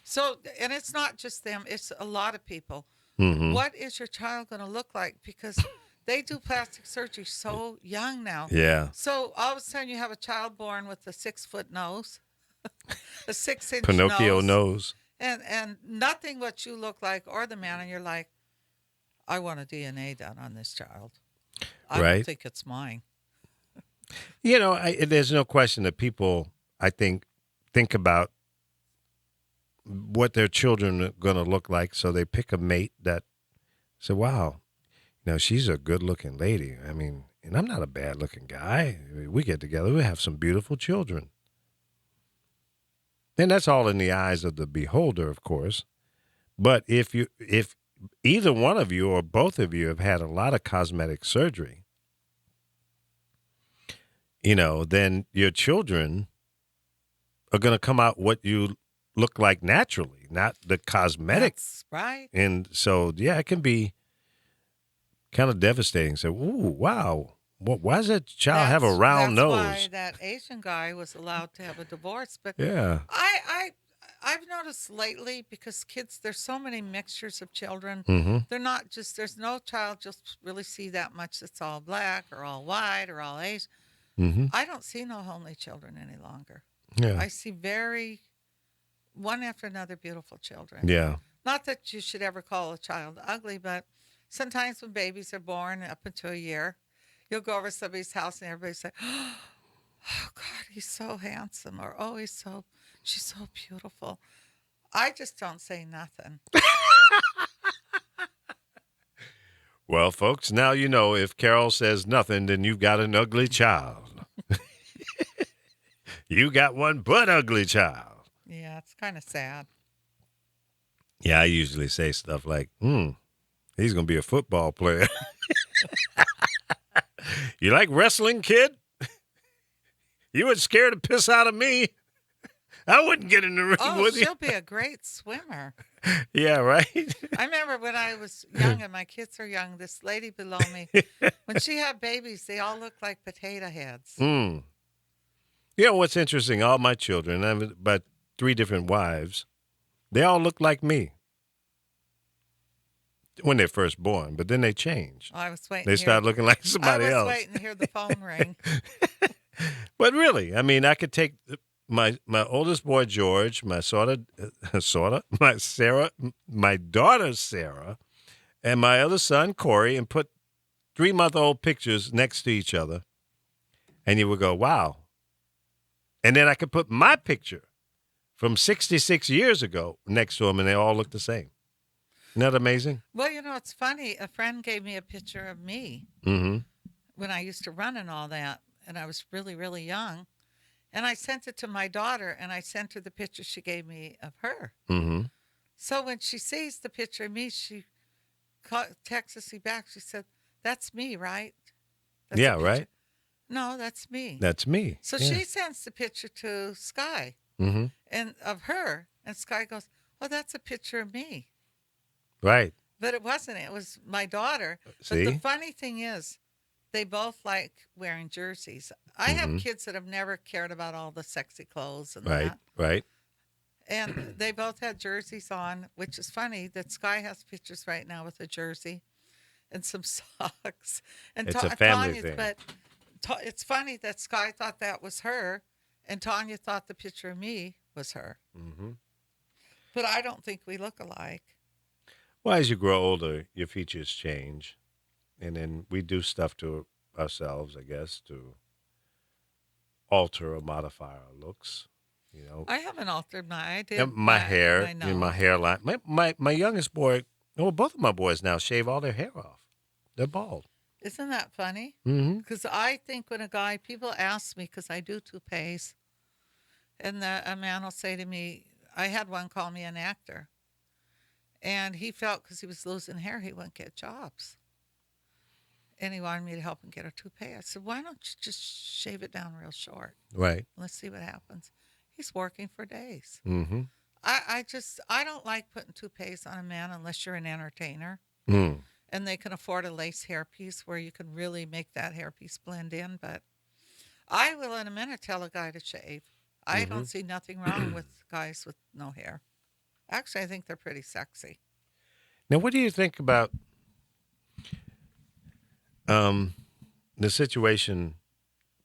So, and it's not just them, it's a lot of people. mm-hmm. What is your child going to look like? Because they do plastic surgery so young now. Yeah. So all of a sudden you have a child born with a 6-foot nose, a 6-inch Pinocchio nose. and nothing what you look like or the man, and you're like, I want a DNA done on this child. I don't think it's mine. You know, there's no question that people, I think about what their children are going to look like. So they pick a mate that say, wow, she's a good-looking lady. I mean, and I'm not a bad-looking guy. We get together, we have some beautiful children. And that's all in the eyes of the beholder, of course. But if either one of you or both of you have had a lot of cosmetic surgery, then your children are going to come out what you look like naturally, not the cosmetic. That's right. And so, yeah, it can be kind of devastating. So, ooh, wow. Why does that child have a round nose? That's why that Asian guy was allowed to have a divorce. But yeah, I've noticed lately, because kids, there's so many mixtures of children. mm-hmm. They're not just, there's no child just really see that much that's all black or all white or all Asian. Mm-hmm. I don't see no homely children any longer. Yeah. I see one after another beautiful children. Yeah. Not that you should ever call a child ugly, but sometimes when babies are born up until a year, you'll go over to somebody's house and everybody say, "Oh God, he's so handsome," or "Oh, she's so beautiful." I just don't say nothing. Well, folks, now you know if Carol says nothing, then you've got an ugly child. You got one but ugly child. Yeah, it's kind of sad. Yeah, I usually say stuff like, he's going to be a football player. You like wrestling, kid? You would scare the piss out of me. I wouldn't get in the ring with you. She'll be a great swimmer. Yeah, right? I remember when I was young, and my kids are young, this lady below me, when she had babies, they all looked like potato heads. You know what's interesting? All my children, I have about 3 different wives, they all look like me when they're first born, but then they change. I was waiting. They start looking like somebody else. I was waiting to hear the phone ring. But really, I mean, I could take my oldest boy, George, my my Sarah, my daughter, Sarah, and my other son, Corey, and put 3-month-old pictures next to each other. And you would go, wow. And then I could put my picture from 66 years ago next to them, and they all look the same. Isn't that amazing? Well, it's funny. A friend gave me a picture of me when I used to run and all that, and I was really, really young. And I sent it to my daughter, and I sent her the picture she gave me of her. Mm-hmm. So when she sees the picture of me, she texts me back. She said, "That's me, right?" Yeah, right? No, that's me. That's me. So yeah. she sends the picture to Sky and of her, and Sky goes, "Oh, that's a picture of me." Right. But it wasn't. It was my daughter. See? But the funny thing is, they both like wearing jerseys. I have kids that have never cared about all the sexy clothes and that. Right. And they both had jerseys on, which is funny that Sky has pictures right now with a jersey and some socks. And it's a family Tanya, thing. But it's funny that Sky thought that was her, and Tanya thought the picture of me was her. Mm-hmm. But I don't think we look alike. Well, as you grow older, your features change. And then we do stuff to ourselves, I guess, to alter or modify our looks. You know, I haven't altered I did and my hair, my you know, nose. my hairline. My youngest boy, well, both of my boys now shave all their hair off. They're bald. Isn't that funny? Mm-hmm. Because I think when people ask me, because I do toupees, and a man will say to me, I had one call me an actor. And he felt because he was losing hair, he wouldn't get jobs. And he wanted me to help him get a toupee. I said, why don't you just shave it down real short? Right. Let's see what happens. He's working for days. Mm-hmm. I don't like putting toupees on a man unless you're an entertainer. Mm. And they can afford a lace hairpiece where you can really make that hairpiece blend in. But I will in a minute tell a guy to shave. I don't see nothing wrong with guys with no hair. Actually, I think they're pretty sexy. Now, what do you think about the situation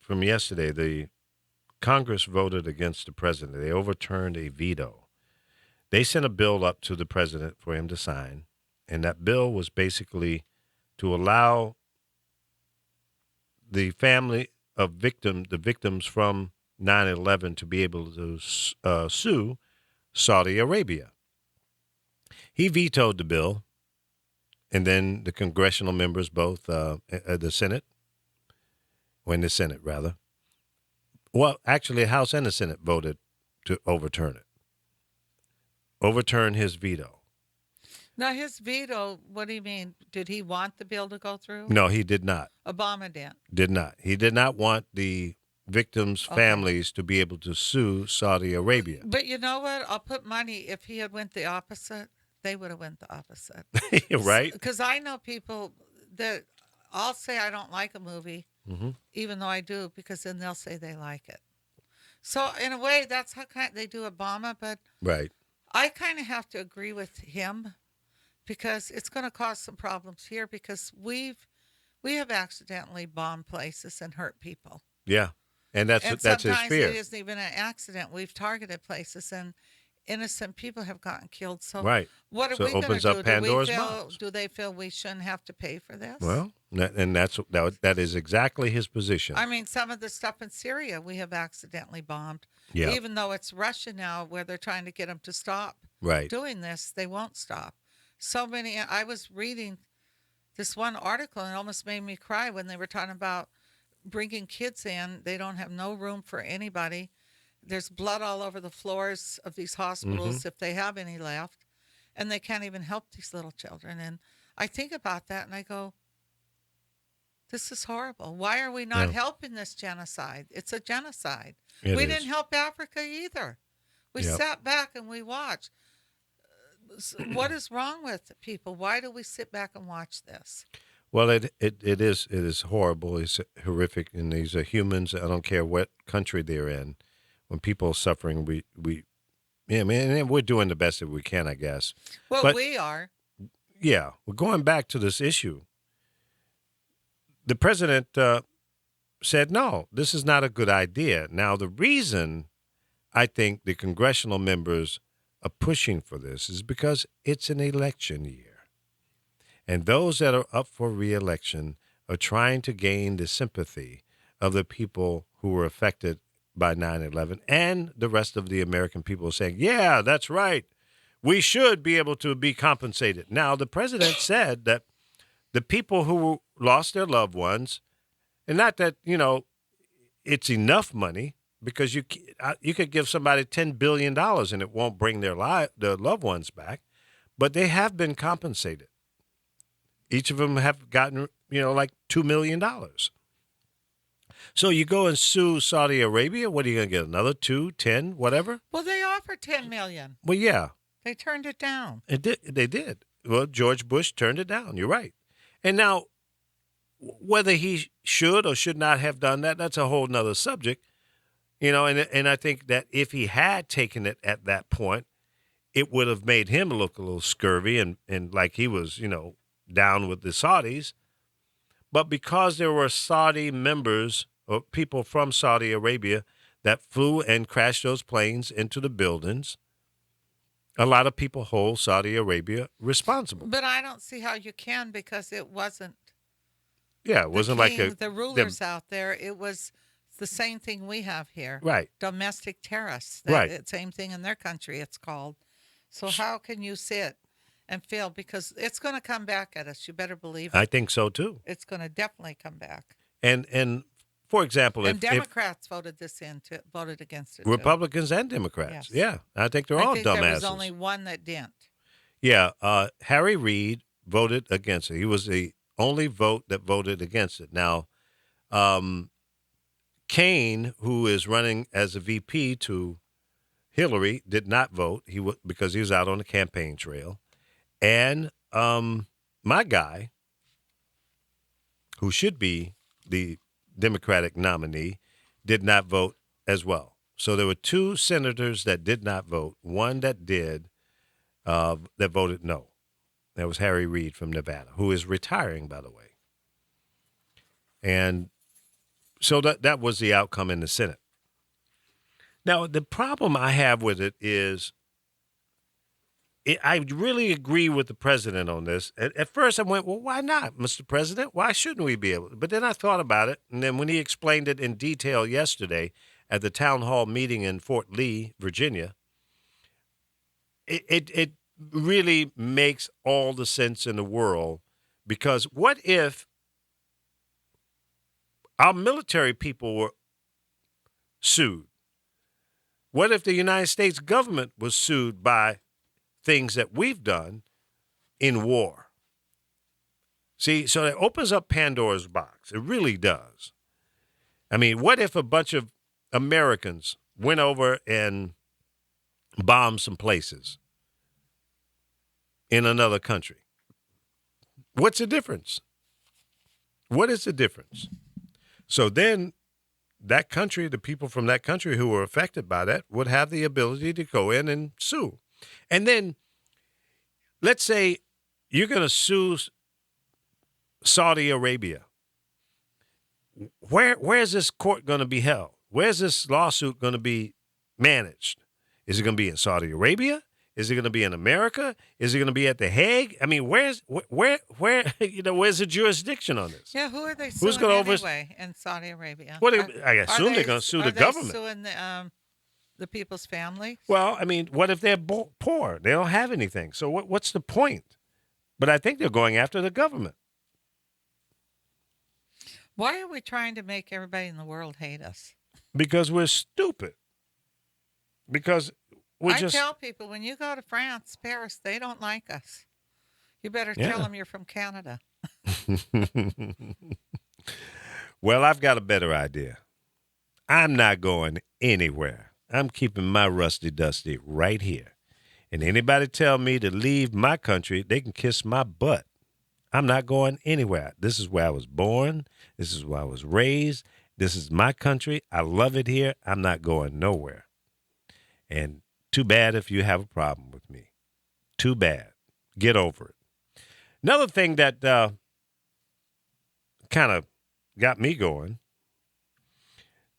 from yesterday? The Congress voted against the president. They overturned a veto. They sent a bill up to the president for him to sign, and that bill was basically to allow the family of the victims from 9/11 to be able to sue Saudi Arabia. He vetoed the bill, and then the congressional members, both the Senate, well, actually, the House and the Senate voted to overturn his veto. Now, his veto, what do you mean? Did he want the bill to go through? No, he did not. Obama did. Did not. He did not want the victims' families to be able to sue Saudi Arabia. But you know what? I'll put money if he had went the opposite. They would have went the opposite. Right? Because I know people that I'll say I don't like a movie, even though I do, because then they'll say they like it. So in a way, that's how they do Obama. But Right. I kind of have to agree with him because it's going to cause some problems here because we have accidentally bombed places and hurt people. Yeah. And that's his sometimes fear. it isn't even an accident. We've targeted places and innocent people have gotten killed. So Right. what are So we it going to opens do? up Pandora's box. Do they feel we shouldn't have to pay for this? Well, and that is exactly his position. I mean, some of the stuff in Syria we have accidentally bombed. Yeah. Even though it's Russia now where they're trying to get them to stop Right. doing this, they won't stop. So many, I was reading this one article and it almost made me cry when they were talking about bringing kids in. They don't have no room for anybody. There's blood all over the floors of these hospitals if they have any left. And they can't even help these little children. And I think about that and I go, this is horrible. Why are we not helping this genocide? It's a genocide. It we is. didn't help Africa either. We sat back and we watched. What is wrong with people? Why do we sit back and watch this? Well, it is horrible. It's horrific, and these are humans. I don't care what country they're in. When people are suffering, we're doing the best that we can, I guess. Well, but, we are. Yeah, we're going back to this issue. The president said, no, this is not a good idea. Now, the reason I think the congressional members are pushing for this is because it's an election year. And those that are up for re-election are trying to gain the sympathy of the people who were affected by 9/11 and the rest of the American people saying, yeah, that's right. We should be able to be compensated. Now, the president said that the people who lost their loved ones, and not that, it's enough money, because you could give somebody $10 billion and it won't bring their loved ones back, but they have been compensated. Each of them have gotten, like $2 million. So you go and sue Saudi Arabia. What are you going to get? Another 2, 10, whatever? Well, they offered $10 million. Well, yeah. They turned it down. They did. Well, George Bush turned it down. You're right. And now, whether he should or should not have done that, that's a whole nother subject. And I think that if he had taken it at that point, it would have made him look a little scurvy and like he was, down with the Saudis. But because there were Saudi members or people from Saudi Arabia that flew and crashed those planes into the buildings, A lot of people hold Saudi Arabia responsible. But I don't see how you can, because it wasn't. Yeah, it wasn't like the rulers out there. It was the same thing we have here. Right. Domestic terrorists. Right. Same thing in their country, it's called. So how can you sit and fail? Because it's going to come back at us. You better believe it. I think so too. It's going to definitely come back. And for example, And if Democrats voted against it. too. Republicans and Democrats, Yes. yeah, I think they're all think dumbasses. there was only one that didn't. Yeah, Harry Reid voted against it. He was the only vote that voted against it. Now, Kane, who is running as a VP to Hillary, did not vote. Because he was out on the campaign trail, and my guy, who should be the Democratic nominee, did not vote as well. So there were two senators that did not vote. One that did, that voted no. That was Harry Reid from Nevada, who is retiring, by the way. And so that was the outcome in the Senate. Now, the problem I have with it is I really agree with the president on this. At first, I went, well, why not, Mr. President? Why shouldn't we be able to? But then I thought about it, and then when he explained it in detail yesterday at the town hall meeting in Fort Lee, Virginia, it really makes all the sense in the world. Because what if our military people were sued? What if the United States government was sued by things that we've done in war? See, so it opens up Pandora's box. It really does. I mean, what if a bunch of Americans went over and bombed some places in another country? What's the difference? What is the difference? So then that country, the people from that country who were affected by that, would have the ability to go in and sue. And then let's say you're going to sue Saudi Arabia. Where's this court going to be held? Where's this lawsuit going to be managed? Is it going to be in Saudi Arabia? Is it going to be in America? Is it going to be at The Hague? I mean, where where's the jurisdiction on this? Yeah, who are they suing anyway in Saudi Arabia? I assume they're going to sue the government. Are they suing the people's family? Well, I mean, what if they're poor? They don't have anything. So what's the point? But I think they're going after the government. Why are we trying to make everybody in the world hate us? Because we're stupid. Because I tell people, when you go to France, Paris, they don't like us. You better tell them you're from Canada. Well, I've got a better idea. I'm not going anywhere. I'm keeping my rusty dusty right here. And anybody tell me to leave my country, they can kiss my butt. I'm not going anywhere. This is where I was born. This is where I was raised. This is my country. I love it here. I'm not going nowhere. And too bad if you have a problem with me. Too bad. Get over it. Another thing that kind of got me going,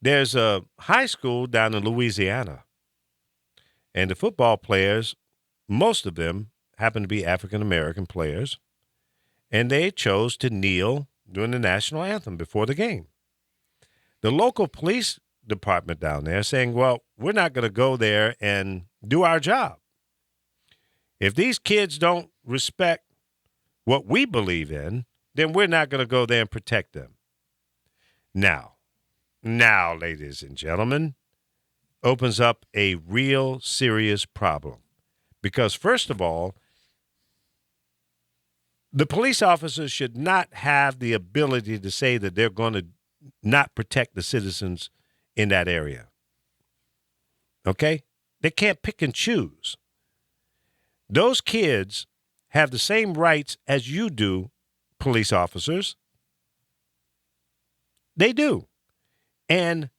there's a high school down in Louisiana, and the football players, most of them happen to be African-American players, and they chose to kneel during the national anthem before the game. The local police department down there saying, well, we're not going to go there and do our job. If these kids don't respect what we believe in, then we're not going to go there and protect them. Now, ladies and gentlemen, opens up a real serious problem. Because first of all, the police officers should not have the ability to say that they're going to not protect the citizens in that area. Okay? They can't pick and choose. Those kids have the same rights as you do, police officers. They do. And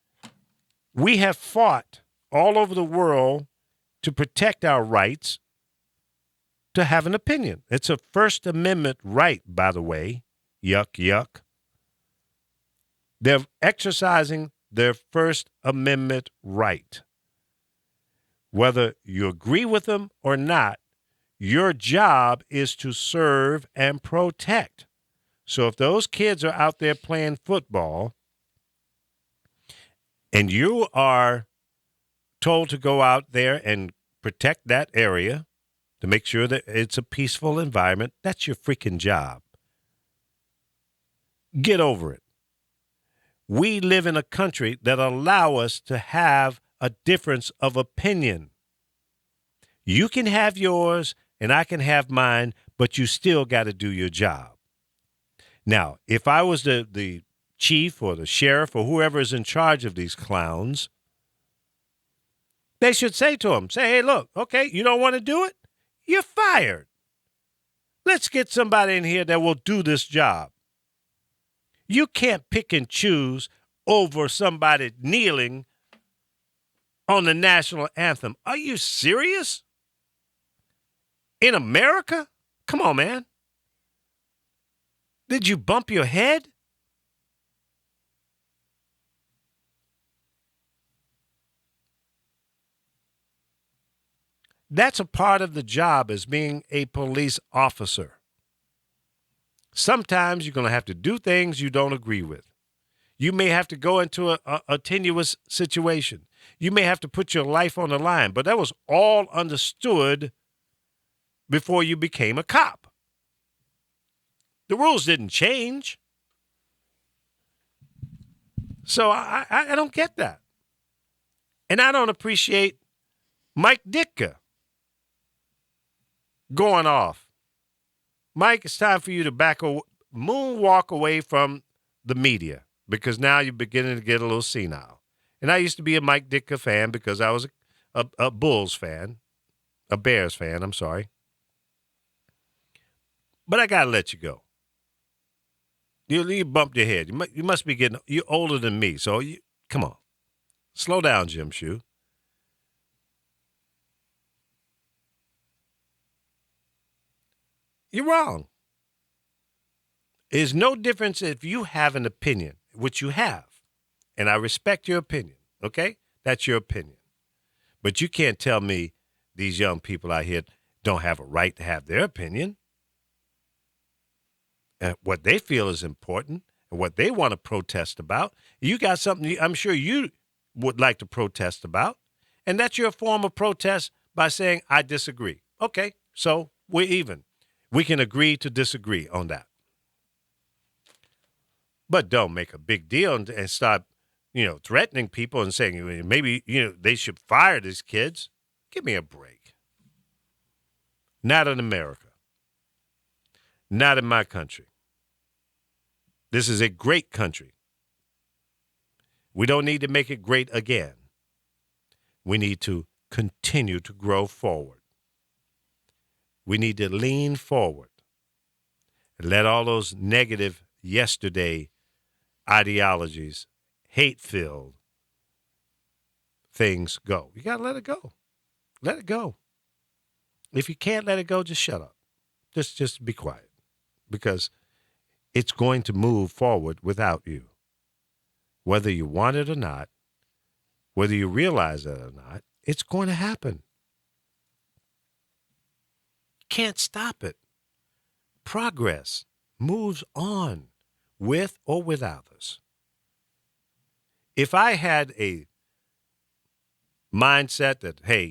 we have fought all over the world to protect our rights to have an opinion. It's a First Amendment right, by the way. Yuck, yuck. They're exercising their First Amendment right. Whether you agree with them or not, your job is to serve and protect. So if those kids are out there playing football and you are told to go out there and protect that area to make sure that it's a peaceful environment, that's your freaking job. Get over it. We live in a country that allow us to have a difference of opinion. You can have yours and I can have mine, but you still got to do your job. Now, if I was the chief or the sheriff or whoever is in charge of these clowns, they should say to them, hey, look, okay, you don't want to do it? You're fired. Let's get somebody in here that will do this job. You can't pick and choose over somebody kneeling on the national anthem. Are you serious? In America? Come on, man. Did you bump your head? That's a part of the job as being a police officer. Sometimes you're going to have to do things you don't agree with. You may have to go into a tenuous situation. You may have to put your life on the line, but that was all understood before you became a cop. The rules didn't change. So I don't get that. And I don't appreciate Mike Ditka going off. Mike, it's time for you to moonwalk away from the media because now you're beginning to get a little senile. And I used to be a Mike Ditka fan because I was a Bulls fan, a Bears fan, I'm sorry. But I got to let you go. You bumped your head. You must be you're older than me. So come on. Slow down, Jim Shoe. You're wrong. There's no difference if you have an opinion, which you have. And I respect your opinion, okay? That's your opinion. But you can't tell me these young people out here don't have a right to have their opinion. And what they feel is important and what they want to protest about. You got something I'm sure you would like to protest about. And that's your form of protest by saying, I disagree. Okay, so we're even. We can agree to disagree on that. But don't make a big deal and start, threatening people and saying maybe, they should fire these kids. Give me a break. Not in America. Not in my country. This is a great country. We don't need to make it great again. We need to continue to grow forward. We need to lean forward and let all those negative yesterday ideologies, hate-filled things go. You got to let it go. Let it go. If you can't let it go, just shut up. Just be quiet because it's going to move forward without you. Whether you want it or not, whether you realize it or not, it's going to happen. Can't stop it. Progress moves on with or without us. If I had a mindset that, hey,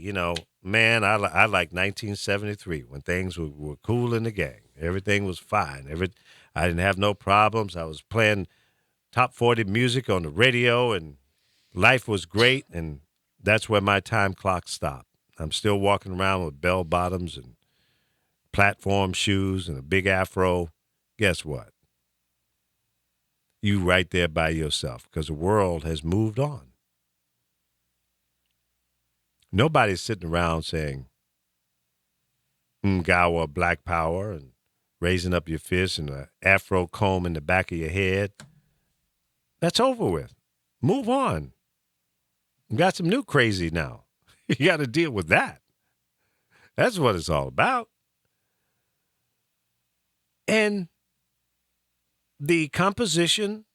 man, I like 1973 when things were cool in the gang. Everything was fine. I didn't have no problems. I was playing top 40 music on the radio and life was great. And that's where my time clock stopped. I'm still walking around with bell bottoms and platform shoes and a big afro. Guess what? You right there by yourself because the world has moved on. Nobody's sitting around saying, Mgawa Black Power and raising up your fist and an afro comb in the back of your head. That's over with. Move on. You got some new crazy now. You got to deal with that. That's what it's all about. And the composition,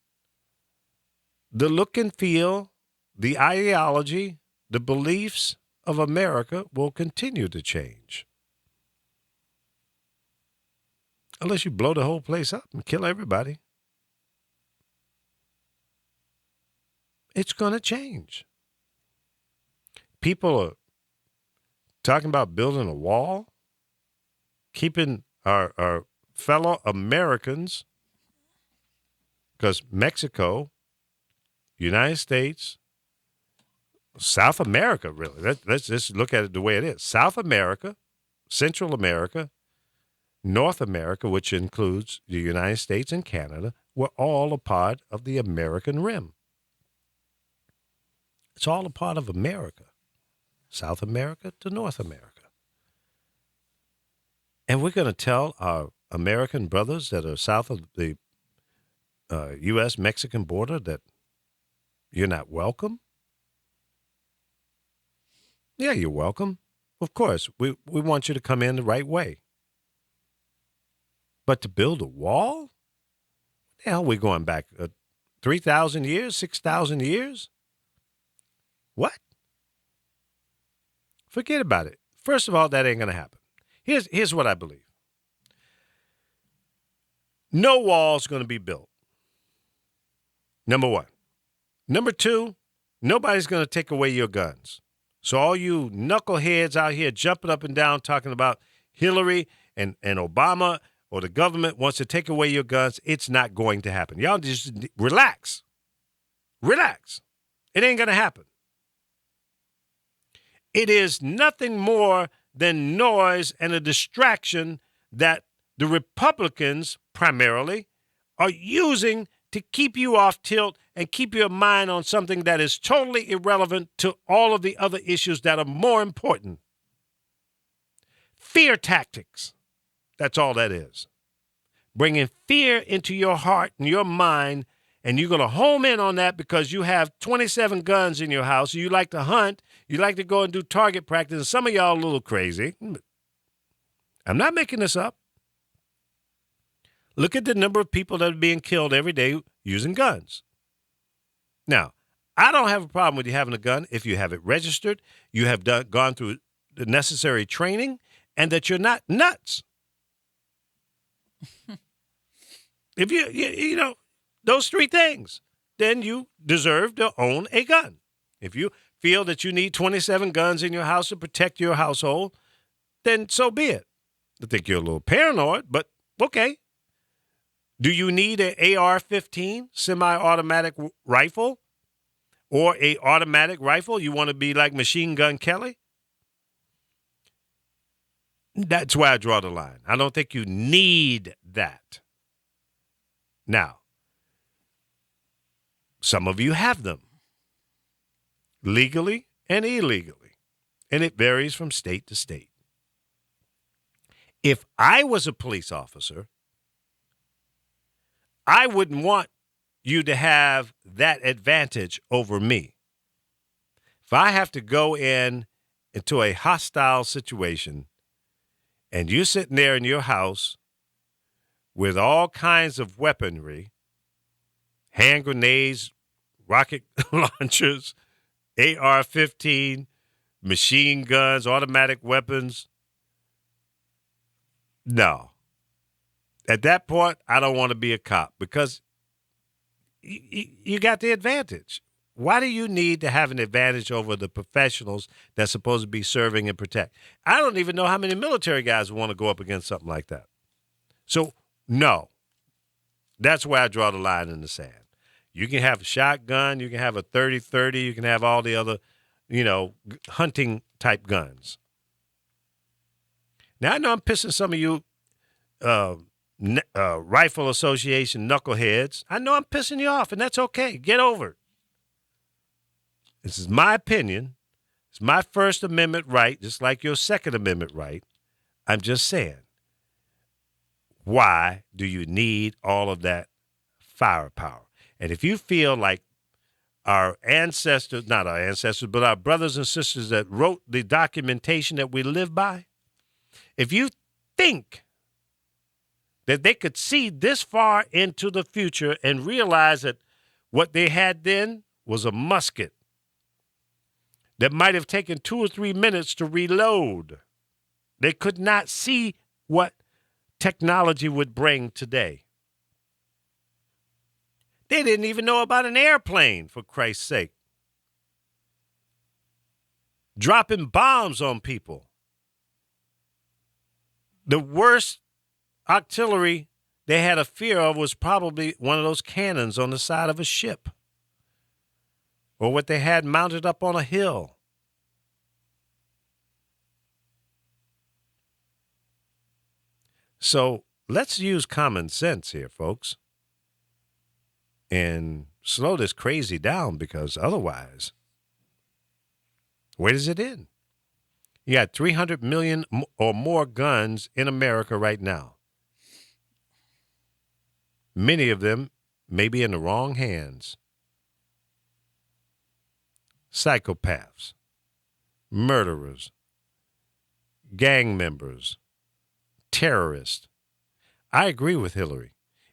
the look and feel, the ideology, the beliefs of America will continue to change. Unless you blow the whole place up and kill everybody. It's going to change. People are talking about building a wall, keeping our fellow Americans, because Mexico, United States, South America, really. Let's just look at it the way it is. South America, Central America, North America, which includes the United States and Canada, were all a part of the American Rim. It's all a part of America, South America to North America. And we're going to tell our American brothers that are south of the U.S.-Mexican border that you're not welcome? Yeah, you're welcome. Of course, we want you to come in the right way. But to build a wall? The hell, we're going back 3,000 years, 6,000 years? What? Forget about it. First of all, that ain't going to happen. Here's what I believe. No wall's going to be built. Number one. Number two, nobody's going to take away your guns. So all you knuckleheads out here jumping up and down talking about Hillary and Obama or the government wants to take away your guns, it's not going to happen. Y'all just relax. Relax. It ain't going to happen. It is nothing more than noise and a distraction that the Republicans primarily are using to keep you off tilt and keep your mind on something that is totally irrelevant to all of the other issues that are more important. Fear tactics. That's all that is. Bringing fear into your heart and your mind, and you're going to home in on that because you have 27 guns in your house. You like to hunt. You like to go and do target practice. And some of y'all are a little crazy. I'm not making this up. Look at the number of people that are being killed every day using guns. Now, I don't have a problem with you having a gun if you have it registered, you have gone through the necessary training, and that you're not nuts. If you know, those three things, then you deserve to own a gun. If you feel that you need 27 guns in your house to protect your household, then so be it. I think you're a little paranoid, but okay. Do you need an AR-15 semi-automatic rifle or a automatic rifle? You want to be like Machine Gun Kelly? That's where I draw the line. I don't think you need that. Now, some of you have them legally and illegally, and it varies from state to state. If I was a police officer, I wouldn't want you to have that advantage over me. If I have to go into a hostile situation and you're sitting there in your house with all kinds of weaponry, hand grenades, rocket launchers, AR-15, machine guns, automatic weapons, no. At that point, I don't want to be a cop because you got the advantage. Why do you need to have an advantage over the professionals that's supposed to be serving and protect? I don't even know how many military guys want to go up against something like that. So, no. That's where I draw the line in the sand. You can have a shotgun, you can have a 30-30, you can have all the other, hunting type guns. Now, I know I'm pissing some of you Rifle Association knuckleheads. I know I'm pissing you off, and that's okay. Get over it. This is my opinion. It's my First Amendment right, just like your Second Amendment right. I'm just saying, why do you need all of that firepower? And if you feel like our ancestors, not our ancestors, but our brothers and sisters that wrote the documentation that we live by, if you think that they could see this far into the future and realize that what they had then was a musket that might have taken 2 or 3 minutes to reload. They could not see what technology would bring today. They didn't even know about an airplane, for Christ's sake. Dropping bombs on people. The worst artillery they had a fear of was probably one of those cannons on the side of a ship, or what they had mounted up on a hill. So let's use common sense here, folks, and slow this crazy down, because otherwise, where does it end? You got 300 million or more guns in America right now. Many of them may be in the wrong hands. Psychopaths, murderers, gang members, terrorists. I agree with Hillary.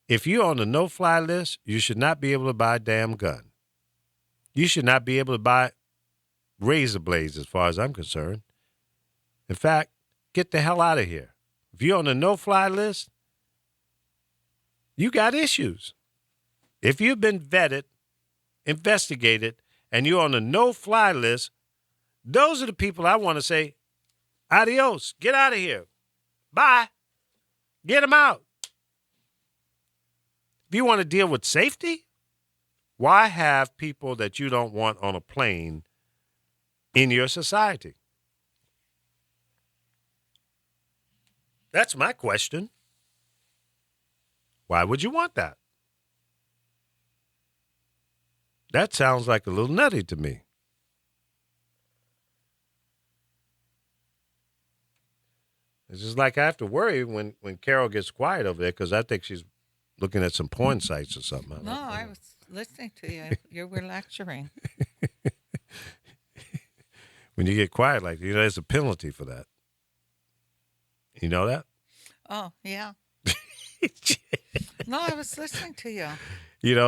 If you're on the no-fly list, you should not be able to buy a damn gun. You should not be able to buy razor blades, as far as I'm concerned. In fact, get the hell out of here. If you're on the no-fly list, you got issues. If you've been vetted, investigated, and you're on the no-fly list, those are the people I want to say, adios, get out of here. Bye. Get them out. If you want to deal with safety, why have people that you don't want on a plane in your society? That's my question. Why would you want that? That sounds like a little nutty to me. It's just like I have to worry when Carol gets quiet over there, because I think she's looking at some porn sites or something. No, I was listening to you. You were lecturing. When you get quiet like that, there's a penalty for that. You know that? Oh, yeah. No, I was listening to you.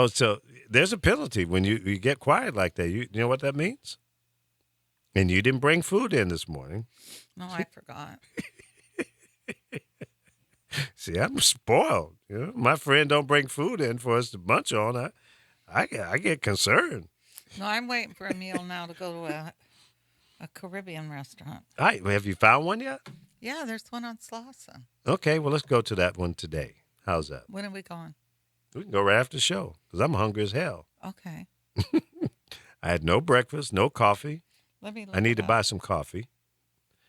So there's a penalty when you get quiet like that. You know what that means? And you didn't bring food in this morning. No, I forgot. See, I'm spoiled. My friend don't bring food in for us to munch on. I get concerned. No, I'm waiting for a meal now to go to a Caribbean restaurant. All right, have you found one yet? Yeah, there's one on Slauson. Okay, well, let's go to that one today. How's that? When are we going? We can go right after the show, because I'm hungry as hell. Okay. I had no breakfast, no coffee. I need to buy some coffee,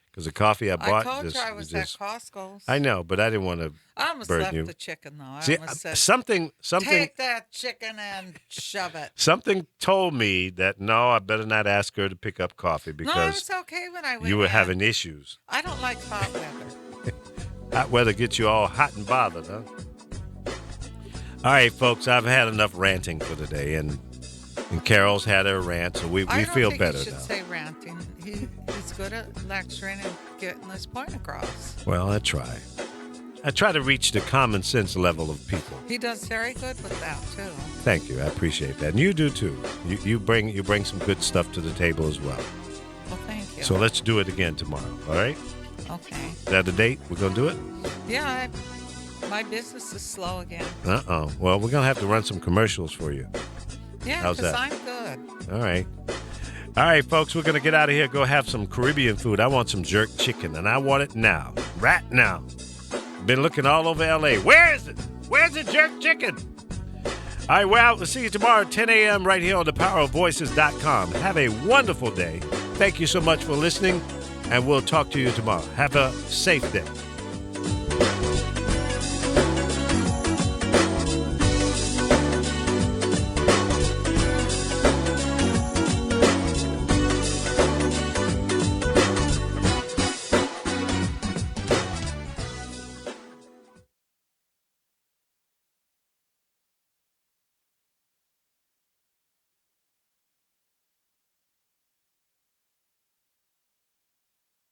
because the coffee I bought I told you I was at Costco's. I know, but I didn't want to I almost burden left you. the chicken, though. See, I almost said, something. Take that chicken and shove it. Something told me that, no, I better not ask her to pick up coffee, because no, it was okay when I went you were in. having issues. I don't like hot weather. Hot weather gets you all hot and bothered, huh? All right, folks, I've had enough ranting for today, and Carol's had her rant, so we feel better now. I don't think he should say ranting. He's good at lecturing and getting his point across. Well, I try. I try to reach the common sense level of people. He does very good with that, too. Thank you. I appreciate that. And you do, too. You bring some good stuff to the table as well. Well, thank you. So let's do it again tomorrow, all right? Okay. Is that the date? We're going to do it? Yeah, my business is slow again. Uh-oh. Well, we're going to have to run some commercials for you. Yeah, How's because that? I'm good. All right. All right, folks, we're going to get out of here, go have some Caribbean food. I want some jerk chicken, and I want it now. Right now. Been looking all over L.A. Where is it? Where's the jerk chicken? All right, well, we'll see you tomorrow at 10 a.m. right here on thepowerofvoices.com. Have a wonderful day. Thank you so much for listening, and we'll talk to you tomorrow. Have a safe day.